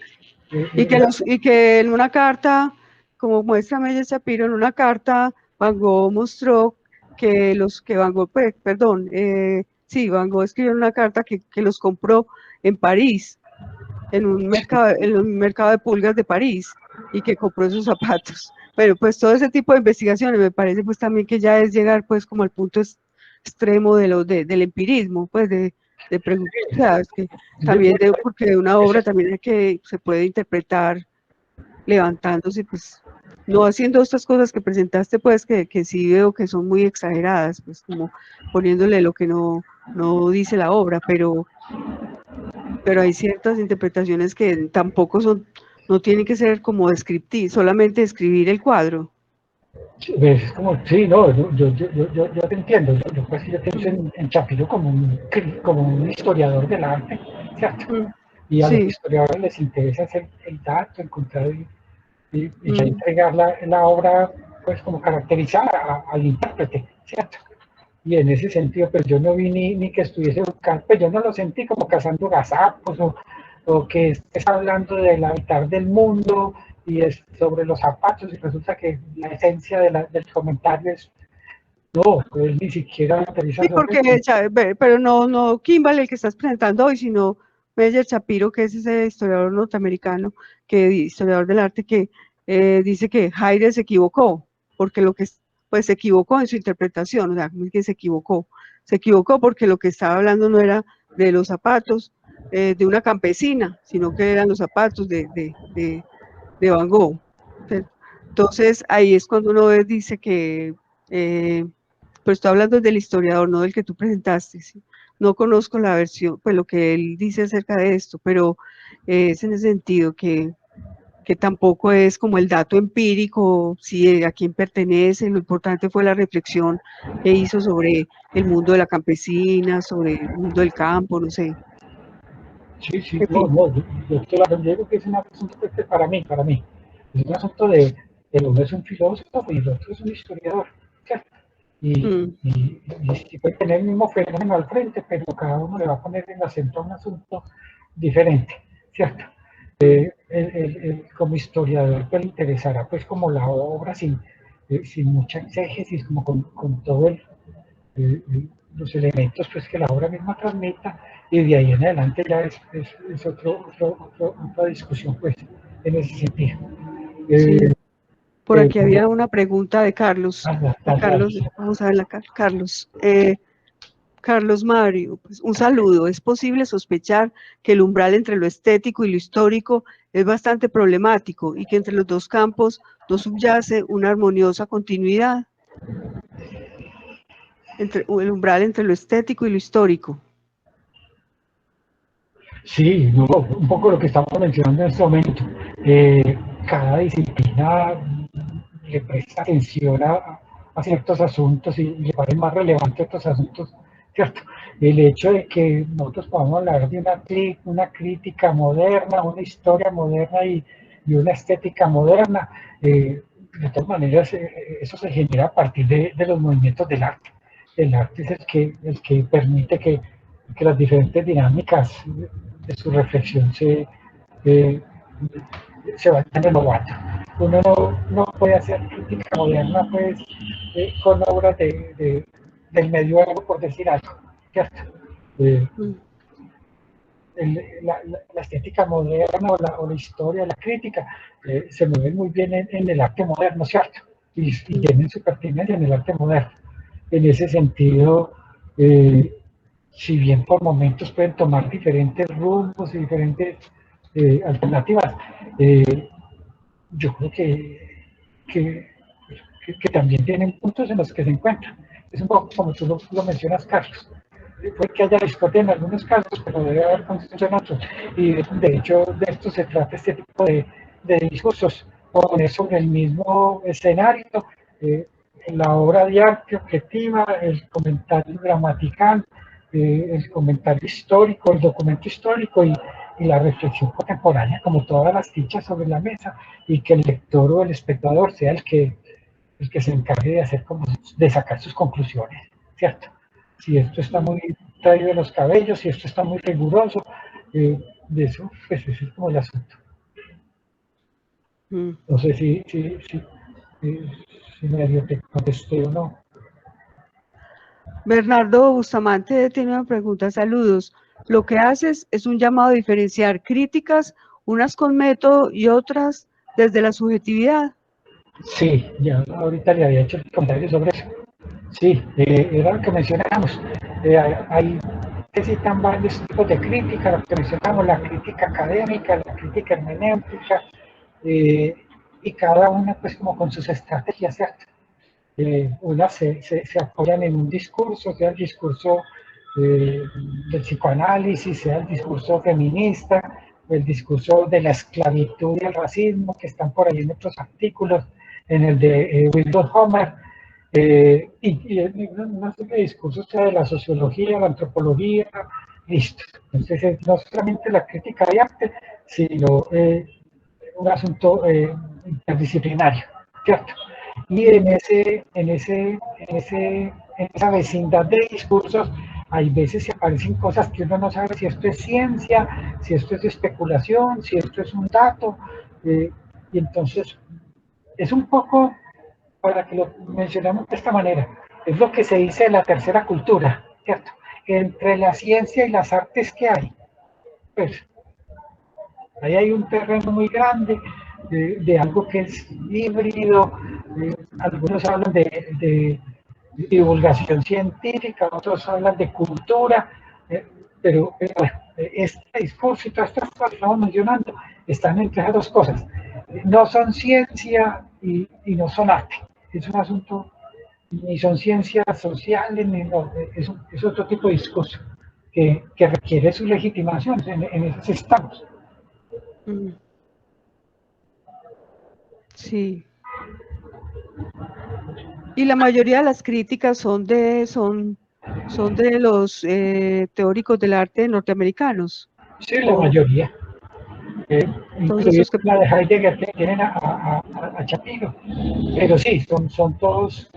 Eh, eh,
y que en una carta, como muestra Meyer Shapiro, en una carta, Van Gogh mostró que los que Van Gogh, perdón, sí, Van Gogh escribió en una carta que los compró en París, en un mercado de pulgas de París, y que compró esos zapatos. Pero pues todo ese tipo de investigaciones me parece pues también que ya es llegar pues como al punto extremo del empirismo, pues de preguntar, es que también porque de una obra también hay que se puede interpretar levantándose, pues no haciendo estas cosas que presentaste, pues que sí veo que son muy exageradas, pues como poniéndole lo que no dice la obra, pero hay ciertas interpretaciones que tampoco son, no tienen que ser como descriptivas, solamente describir el cuadro.
Es como, sí, no, yo te entiendo. Pues, yo pienso
Mm,
en Chapiro como un historiador del arte, ¿cierto?
mm,
Y a los
sí,
historiadores les interesa hacer el dato, encontrar y ya
mm,
entregar la obra, pues como caracterizada al intérprete, ¿cierto? Y en ese sentido, pues yo no vi ni que estuviese buscando, pues yo no lo sentí como cazando gazapos o que estés hablando del habitar del mundo y es sobre los zapatos y resulta que la esencia del comentario es, no, pues ni siquiera aterriza
sí,
sobre
porque,
eso.
pero no Kimball el que estás presentando hoy, sino Meyer Shapiro, que es ese historiador norteamericano, historiador del arte, que dice que Heidegger se equivocó, porque pues se equivocó en su interpretación, o sea, que se equivocó porque lo que estaba hablando no era de los zapatos de una campesina, sino que eran los zapatos de Van Gogh. Entonces, ahí es cuando uno dice que pero estoy hablando del historiador, no del que tú presentaste, ¿sí? No conozco la versión, pues lo que él dice acerca de esto, pero es en ese sentido que tampoco es como el dato empírico, si a quién pertenece, lo importante fue la reflexión que hizo sobre el mundo de la campesina, sobre el mundo del campo, no sé.
Sí, sí,
En fin.
yo estoy hablando que es un asunto que para mí, es un asunto de el uno es un filósofo y el otro es un historiador, ¿cierto? Y sí puede tener el mismo fenómeno al frente, pero cada uno le va a poner el acento a un asunto diferente, ¿cierto? Como historiador pues le interesará pues como la obra sin mucha exégesis, como con todo los elementos pues que la obra misma transmita, y de ahí en adelante ya es otra discusión pues en ese sentido.
Sí. Por aquí
Bueno,
había una pregunta de Carlos. Carlos, vamos a verla, Carlos. Carlos Mario, pues, un saludo. ¿Es posible sospechar que el umbral entre lo estético y lo histórico es bastante problemático y que entre los dos campos no subyace una armoniosa continuidad? El umbral entre lo estético y lo histórico.
Sí, no, un poco lo que estamos mencionando en este momento. Cada disciplina le presta atención a ciertos asuntos y le parecen más relevantes otros asuntos, ¿cierto? El hecho de que nosotros podamos hablar de una crítica moderna, una historia moderna y una estética moderna, de todas maneras, eso se genera a partir de los movimientos del arte. El arte es el que permite que las diferentes dinámicas de su reflexión se vayan renovando. Uno no puede hacer crítica moderna pues, con obras del medioevo, por decir algo, ¿cierto? La estética moderna o la historia, la crítica, se mueven muy bien en el arte moderno, ¿cierto? Y tienen su pertinencia en el arte moderno. En ese sentido, si bien por momentos pueden tomar diferentes rumbos y diferentes alternativas, yo creo que también tienen puntos en los que se encuentran. Es un poco como tú lo mencionas, Carlos. Puede que haya discordia en algunos casos, pero debe haber consenso en otros. Y de hecho, de esto se trata este tipo de discursos, poner sobre el mismo escenario la obra de arte objetiva, el comentario gramatical, el comentario histórico, el documento histórico y la reflexión contemporánea, como todas las fichas sobre la mesa, y que el lector o el espectador sea el que se encargue de hacer de sacar sus conclusiones, ¿cierto? Si esto está muy traído de los cabellos, si esto está muy riguroso, de eso, pues ese es como el asunto. No sé si medio te contesté o no.
Bernardo Bustamante tiene una pregunta, saludos. Lo que haces es un llamado a diferenciar críticas, unas con método y otras desde la subjetividad.
Sí, ya ahorita le había hecho el comentario sobre eso. Sí, era lo que mencionamos. Hay que citan varios tipos de crítica, lo que mencionamos, la crítica académica, la crítica hermenéutica, y cada una pues como con sus estrategias, ¿cierto? Unas se apoyan en un discurso, sea el discurso del psicoanálisis, sea el discurso feminista, el discurso de la esclavitud y el racismo, que están por ahí en otros artículos, en el de Wilbur Homer, y no sé qué discurso sea de la sociología, la antropología, listo. Entonces, no solamente la crítica de arte, sino un asunto interdisciplinario, ¿cierto? Y en esa vecindad de discursos, hay veces se aparecen cosas que uno no sabe si esto es ciencia, si esto es especulación, si esto es un dato, y entonces es un poco, para que lo mencionemos de esta manera, es lo que se dice de la tercera cultura, ¿cierto? Entre la ciencia y las artes que hay, pues ahí hay un terreno muy grande de algo que es híbrido, algunos hablan de divulgación científica, otros hablan de cultura, pero bueno, este discurso y todas estas cosas que estamos mencionando están entre esas dos cosas. No son ciencia y no son arte. Es un asunto ni son ciencias sociales, ni no, es otro tipo de discurso que requiere su legitimación en esos estados.
Sí. Y la mayoría de las críticas son de los teóricos del arte norteamericanos.
Sí, la mayoría.
Entonces,
Incluido la de Heidegger que tienen a Shapiro. Pero sí, son todos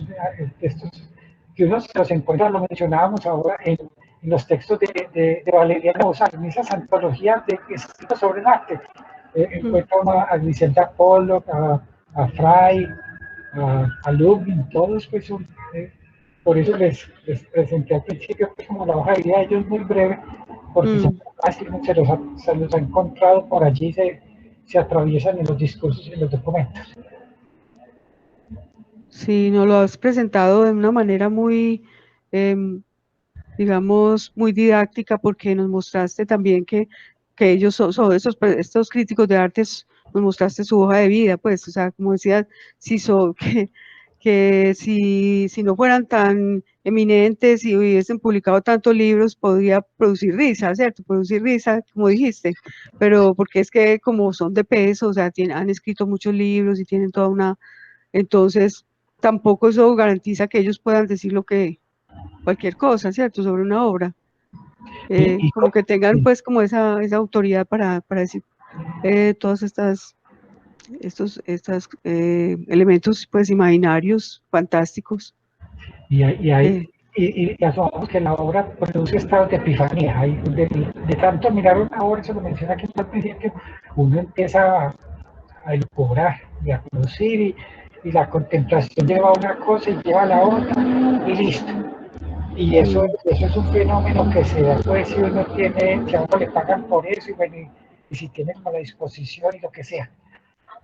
estos que uno se los encuentra, lo mencionábamos ahora en los textos de Valeriano Bozal, en esas antologías de escritos sobre el arte. Encuentra uno a Griselda Pollock, a Frey, a Ludwig, todos pues son, por eso les presenté al principio pues, como la hoja de vida de ellos muy breve, porque son fáciles, se los ha encontrado por allí, se atraviesan en los discursos y en los documentos.
Sí, nos lo has presentado de una manera muy, digamos, muy didáctica, porque nos mostraste también que ellos son estos críticos de artes, nos mostraste su hoja de vida, pues, o sea, como decías, si que si no fueran tan eminentes y hubiesen publicado tantos libros, podría producir risa, ¿cierto? Producir risa, como dijiste, pero porque es que como son de peso, o sea, han escrito muchos libros y tienen toda una, entonces tampoco eso garantiza que ellos puedan decir cualquier cosa, ¿cierto? Sobre una obra. Como que tengan pues como esa autoridad para decir todos estos elementos pues imaginarios, fantásticos.
Y asumamos que la obra produce estados de epifanía. De tanto mirar una obra, se lo menciona aquí al principio, uno empieza a elucubrar y a producir, y la contemplación lleva a una cosa y lleva a la otra, y listo. Y eso es un fenómeno que se da pues si uno tiene, que a uno le pagan por eso, y bueno, y si tiene como la disposición y lo que sea.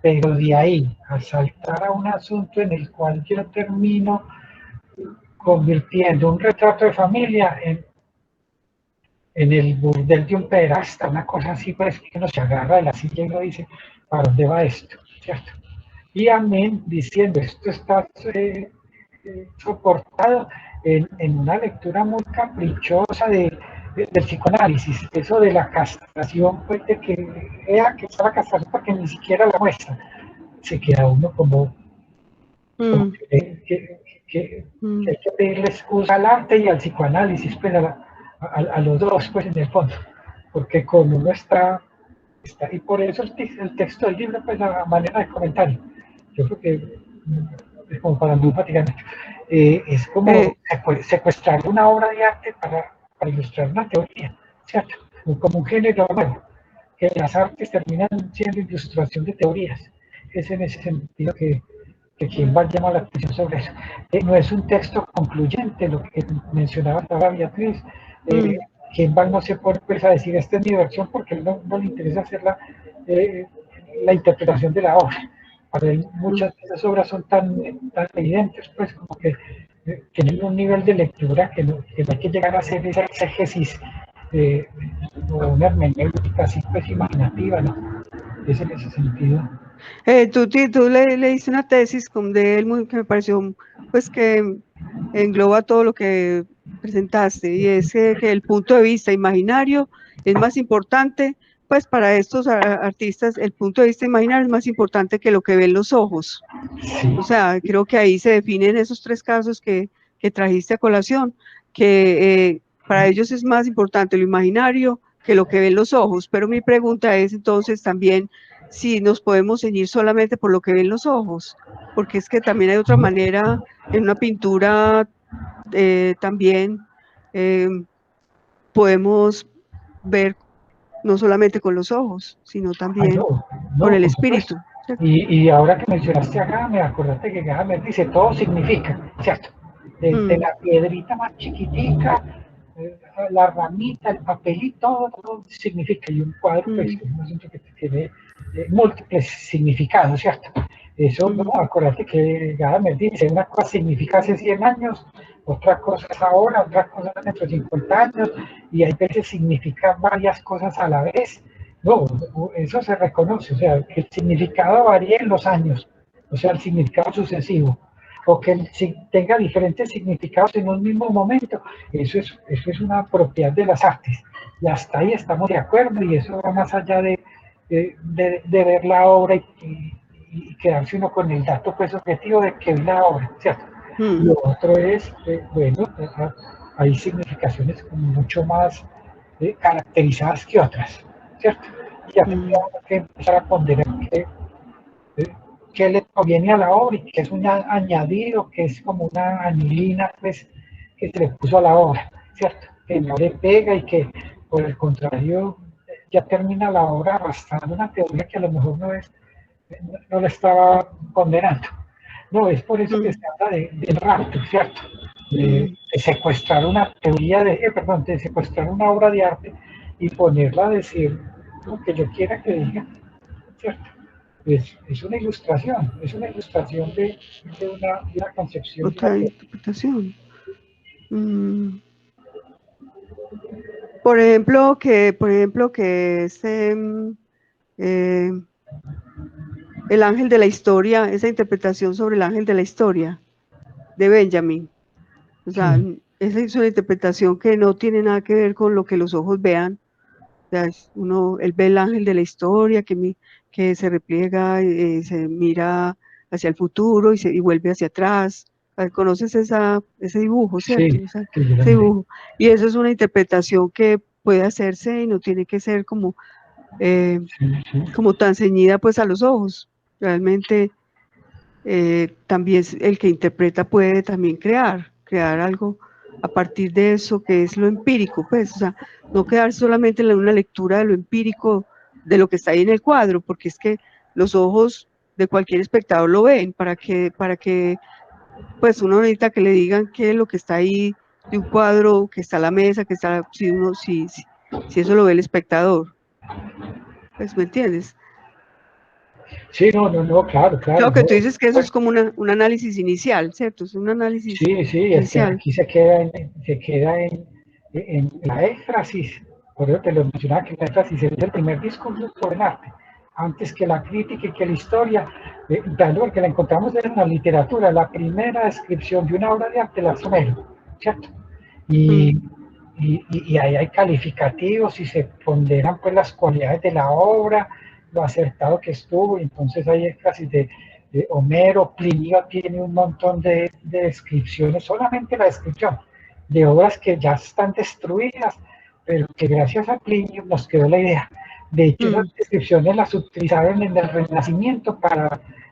Pero de ahí a saltar a un asunto en el cual yo termino convirtiendo un retrato de familia en el burdel de un pederasta, una cosa así, pues que uno se agarra de la silla y uno dice, ¿para dónde va esto? ¿Cierto? Y amén, diciendo, esto está soportado en una lectura muy caprichosa del psicoanálisis, eso de la castración, pues de que está la castración porque ni siquiera la muestra, se queda uno como que hay que pedirle excusa al arte y al psicoanálisis, pues a los dos, pues en el fondo, porque con uno está y por eso el texto del libro, pues a manera de comentario, yo creo que es como para no fatigarme, es como secuestrar una obra de arte para ilustrar una teoría, ¿cierto? Como un género nuevo, que las artes terminan siendo ilustración de teorías. Es en ese sentido que quien va a llamar la atención sobre eso. No es un texto concluyente, lo que mencionaba ahora Beatriz. Quien va no se pone pues, a decir esta es mi versión porque no le interesa hacer la interpretación de la obra. Para él muchas de esas obras son tan evidentes, pues como que tienen un nivel de lectura que no hay que llegar a hacer esa exégesis o una hermenéutica así pues imaginativa, ¿no? Es en ese sentido.
Tú le hice una tesis de él que me pareció pues que engloba todo lo que presentaste, y es que el punto de vista imaginario es más importante, pues para estos artistas el punto de vista imaginario es más importante que lo que ven los ojos. O sea, creo que ahí se definen esos tres casos que trajiste a colación, que para ellos es más importante lo imaginario que lo que ven los ojos. Pero mi pregunta es entonces también si nos podemos ceñir solamente por lo que ven los ojos, porque es que también hay otra manera en una pintura también podemos ver no solamente con los ojos, sino también con el espíritu.
Y ahora que mencionaste a Gadamer, acordate que Gadamer dice todo significa, ¿cierto? De la piedrita más chiquitica, la ramita, el papelito, todo significa. Y un cuadro, pues, es un asunto que tiene múltiples significados, ¿cierto? Eso, no, acordate que Gadamer dice, una cosa significa hace 100 años, otra cosa es ahora, otra cosa dentro de 50 años, y hay veces significa varias cosas a la vez. No, eso se reconoce, o sea, que el significado varía en los años, o sea, el significado sucesivo. o que tenga diferentes significados en un mismo momento. Eso es una propiedad de las artes. Y hasta ahí estamos de acuerdo, y eso va más allá de ver la obra y quedarse uno con el dato pues objetivo de que vi la obra, ¿cierto? Lo otro es, bueno, hay significaciones como mucho más caracterizadas que otras, ¿cierto? Y ya tendríamos que empezar a ponderar qué le conviene a la obra y que es un añadido, que es como una anilina pues, que se le puso a la obra, ¿cierto? Que no le pega y que por el contrario ya termina la obra arrastrando una teoría que a lo mejor no la estaba condenando. No, es por eso que se habla del rapto, ¿cierto? De secuestrar una teoría de secuestrar una obra de arte y ponerla a decir lo que yo quiera que diga, ¿cierto? Es una ilustración de una concepción.
Otra interpretación. Por ejemplo, que el ángel de la historia, esa interpretación sobre el ángel de la historia de Benjamin. O sea, esa es una interpretación que no tiene nada que ver con lo que los ojos vean. O sea, él ve el ángel de la historia que se repliega, se mira hacia el futuro y vuelve hacia atrás. ¿Conoces ese dibujo, cierto?
Sí,
Ese dibujo. Y eso es una interpretación que puede hacerse y no tiene que ser como tan ceñida pues a los ojos. Realmente también el que interpreta puede también crear algo a partir de eso que es lo empírico, pues, o sea, no quedar solamente en una lectura de lo empírico, de lo que está ahí en el cuadro, porque es que los ojos de cualquier espectador lo ven, para que pues uno necesita que le digan qué es lo que está ahí de un cuadro, que está a la mesa, que está, si eso lo ve el espectador, pues, ¿me entiendes?
Sí, no, claro.
Claro que
No.
tú dices que eso es como un análisis inicial, ¿cierto? Es un análisis
Sí, es que
inicial.
aquí se queda en la éfrasis, por eso te lo mencionaba, que la éfrasis es el primer discurso sobre el arte, antes que la crítica y que la historia, porque la encontramos en la literatura, la primera descripción de una obra de arte la hace Homero, ¿cierto? Y ahí hay calificativos y se ponderan pues las cualidades de la obra, lo acertado que estuvo, y entonces hay éfrasis de Homero. Plinio tiene un montón de descripciones, solamente la descripción de obras que ya están destruidas, pero que gracias a Plinio nos quedó la idea. De hecho, esas descripciones las utilizaron en el Renacimiento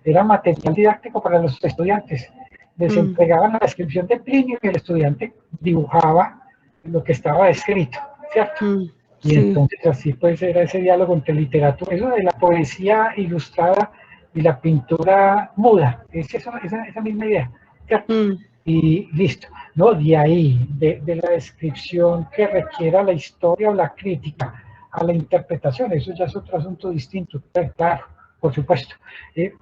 era material didáctico para los estudiantes. Les entregaban la descripción de Plinio y el estudiante dibujaba lo que estaba escrito, ¿cierto? Y entonces así pues era ese diálogo entre literatura, eso de la poesía ilustrada y la pintura muda, es esa misma idea, ¿cierto? Y listo, ¿no? De ahí, de la descripción que requiera la historia o la crítica a la interpretación, eso ya es otro asunto distinto, claro, por supuesto.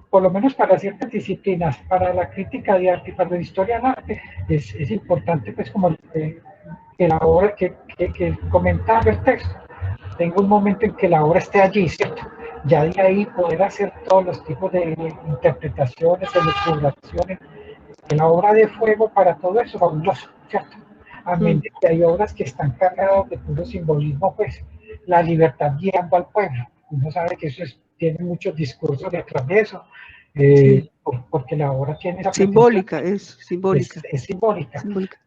Por lo menos para ciertas disciplinas, para la crítica de arte y para la historia del arte, es importante pues como que la obra, que comentar el texto tenga un momento en que la obra esté allí, ¿cierto? Ya de ahí poder hacer todos los tipos de interpretaciones, elucubraciones, que la obra de fuego para todo eso, fabuloso, ¿cierto? A menos que hay obras que están cargadas de puro simbolismo, pues la libertad guiando al pueblo. Uno sabe que eso tiene muchos discursos detrás de eso, porque la obra tiene esa
simbólica,
es simbólica,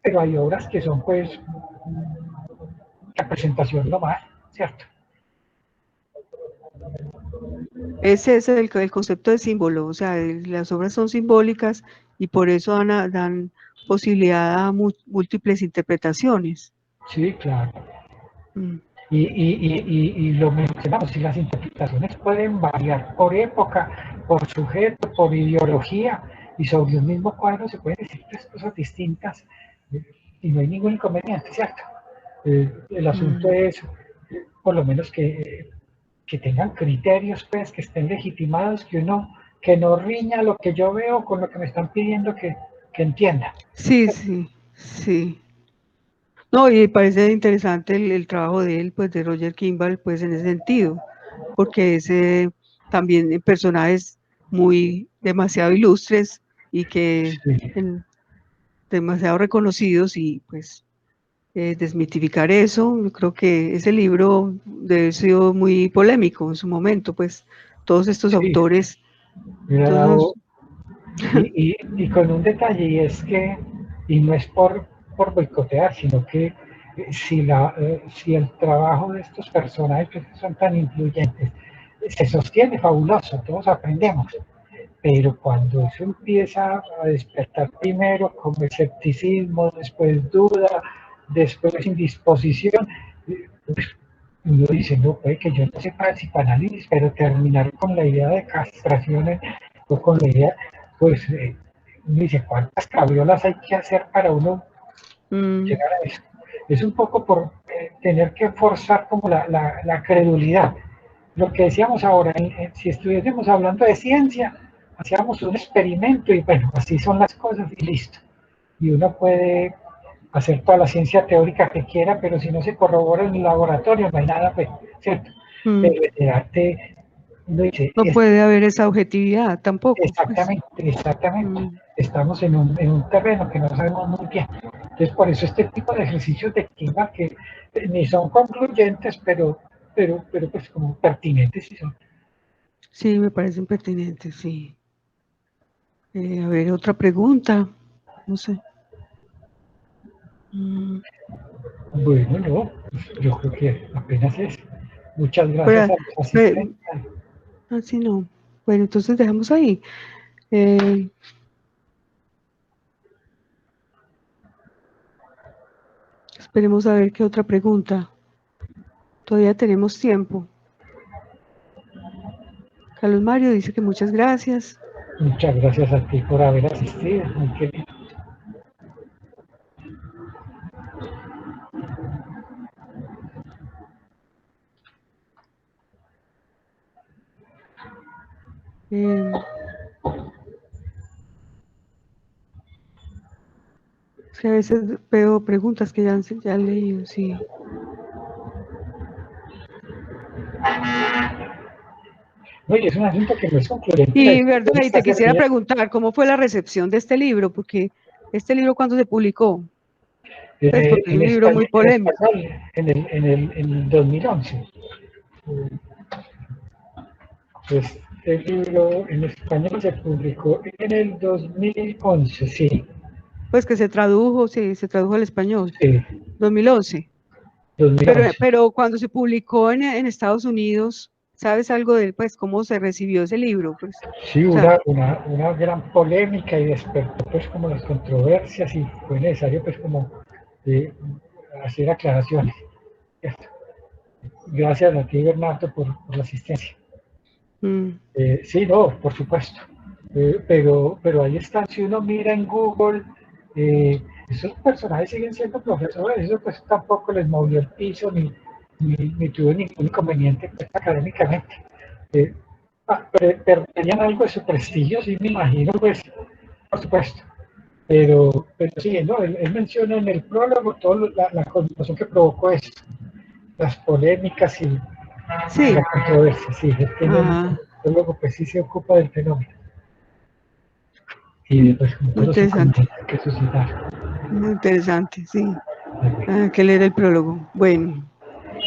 pero hay obras que son pues representación nomás, ¿cierto?
Ese es el concepto de símbolo, o sea, las obras son simbólicas y por eso dan posibilidad a múltiples interpretaciones.
Sí, claro. Y lo mencionamos, si las interpretaciones pueden variar por época, por sujeto, por ideología, y sobre un mismo cuadro se pueden decir tres cosas distintas y no hay ningún inconveniente, ¿cierto? El asunto es, por lo menos que tengan criterios, pues, que estén legitimados, que no riña lo que yo veo con lo que me están pidiendo que entienda.
Sí. No, y parece interesante el trabajo de él, pues de Roger Kimball, pues en ese sentido, porque también personajes demasiado ilustres y que demasiado reconocidos, y pues desmitificar eso. Yo creo que ese libro debe haber sido muy polémico en su momento, pues todos estos autores. Todos...
y con un detalle, y es que, y no es por boicotear, sino que si el trabajo de estos personajes que son tan influyentes se sostiene, fabuloso, todos aprendemos, pero cuando eso empieza a despertar primero como escepticismo, después duda, después indisposición, pues uno dice, no, puede que yo no sepa de psicoanálisis, pero terminar con la idea de castraciones o con la idea, pues uno dice, ¿cuántas cabiolas hay que hacer para uno llegar a eso? Es un poco por tener que forzar como la credulidad. Lo que decíamos ahora, si estuviésemos hablando de ciencia, hacíamos un experimento y bueno, así son las cosas y listo. Y uno puede hacer toda la ciencia teórica que quiera, pero si no se corrobora en el laboratorio no hay nada, pues, ¿cierto? Pero el arte, uno dice,
no puede haber esa objetividad tampoco.
Exactamente, pues. Exactamente. Estamos en un terreno que no sabemos muy bien. Entonces, por eso este tipo de ejercicios de clima que ni son concluyentes, pero pues como pertinentes sí son.
Sí, me parecen pertinentes, sí. A ver, otra pregunta, no sé.
Bueno, no, yo creo que apenas es. Muchas gracias a los asistentes.
Así no. Bueno, entonces dejamos ahí. Esperemos a ver qué otra pregunta. Todavía tenemos tiempo. Carlos Mario dice que muchas gracias.
Muchas gracias a ti por haber asistido. Muy querido.
Es que a veces veo preguntas que ya han leído, sí.
Oye, es un asunto que no es concluyente.
Y, verdad, y te quisiera preguntar, ¿cómo fue la recepción de este libro? Porque este libro, ¿cuándo se publicó? Pues porque es un libro muy polémico.
En el 2011. Pues el libro en español se publicó en el 2011, sí.
Pues que se tradujo, sí, se tradujo al español.
Sí.
2011.
2011.
Pero cuando se publicó en Estados Unidos, ¿sabes algo de pues cómo se recibió ese libro? Pues,
sí, una gran polémica y despertó pues como las controversias y fue necesario pues como hacer aclaraciones. Gracias a ti, Bernardo, por la asistencia. Sí, no, por supuesto. Pero ahí está, si uno mira en Google, esos personajes siguen siendo profesores, eso pues tampoco les movió el piso ni tuvo ningún inconveniente pues, académicamente. Perderían algo de su prestigio, sí me imagino, pues, por supuesto. Pero sí, ¿no? Él menciona en el prólogo toda la conmoción que provocó esto, las polémicas y la controversia, sí. El prólogo pues sí se ocupa del fenómeno. Y después como
muy interesante.
Que suscitar.
Muy interesante, sí. Que leer el prólogo. Bueno,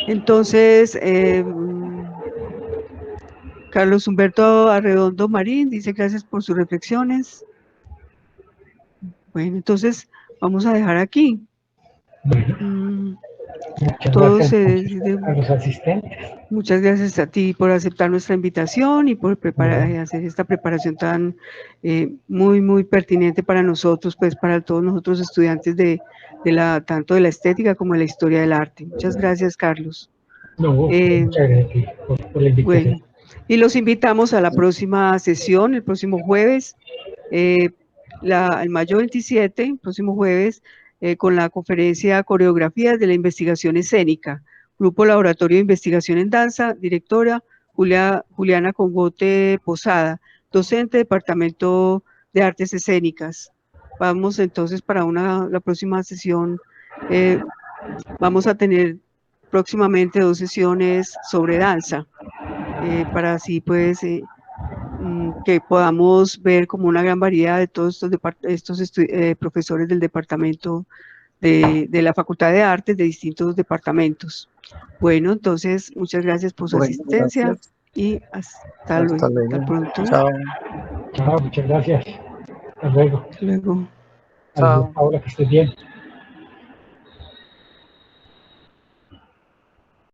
entonces, Carlos Humberto Arredondo Marín dice gracias por sus reflexiones. Bueno, entonces vamos a dejar aquí.
Bueno,
todos
a los asistentes.
Muchas gracias a ti por aceptar nuestra invitación y por hacer esta preparación tan muy, muy pertinente para nosotros, pues para todos nosotros estudiantes tanto de la estética como de la historia del arte. Muchas gracias, Carlos.
No, muchas gracias por la invitación.
Bueno, y los invitamos a la próxima sesión, el próximo jueves, el mayo 27, el próximo jueves, con la conferencia Coreografías de la Investigación Escénica. Grupo Laboratorio de Investigación en Danza, directora Juliana Congote Posada, docente Departamento de Artes Escénicas. Vamos entonces para la próxima sesión, vamos a tener próximamente 2 sesiones sobre danza, para así pues que podamos ver como una gran variedad de todos estos profesores del departamento de la Facultad de Artes de distintos departamentos. Bueno, entonces, muchas gracias por su asistencia
gracias.
y hasta luego. Hasta pronto.
Chao.
Chao, muchas gracias. Hasta luego.
Hasta luego.
Chao.
Ahora que estés bien.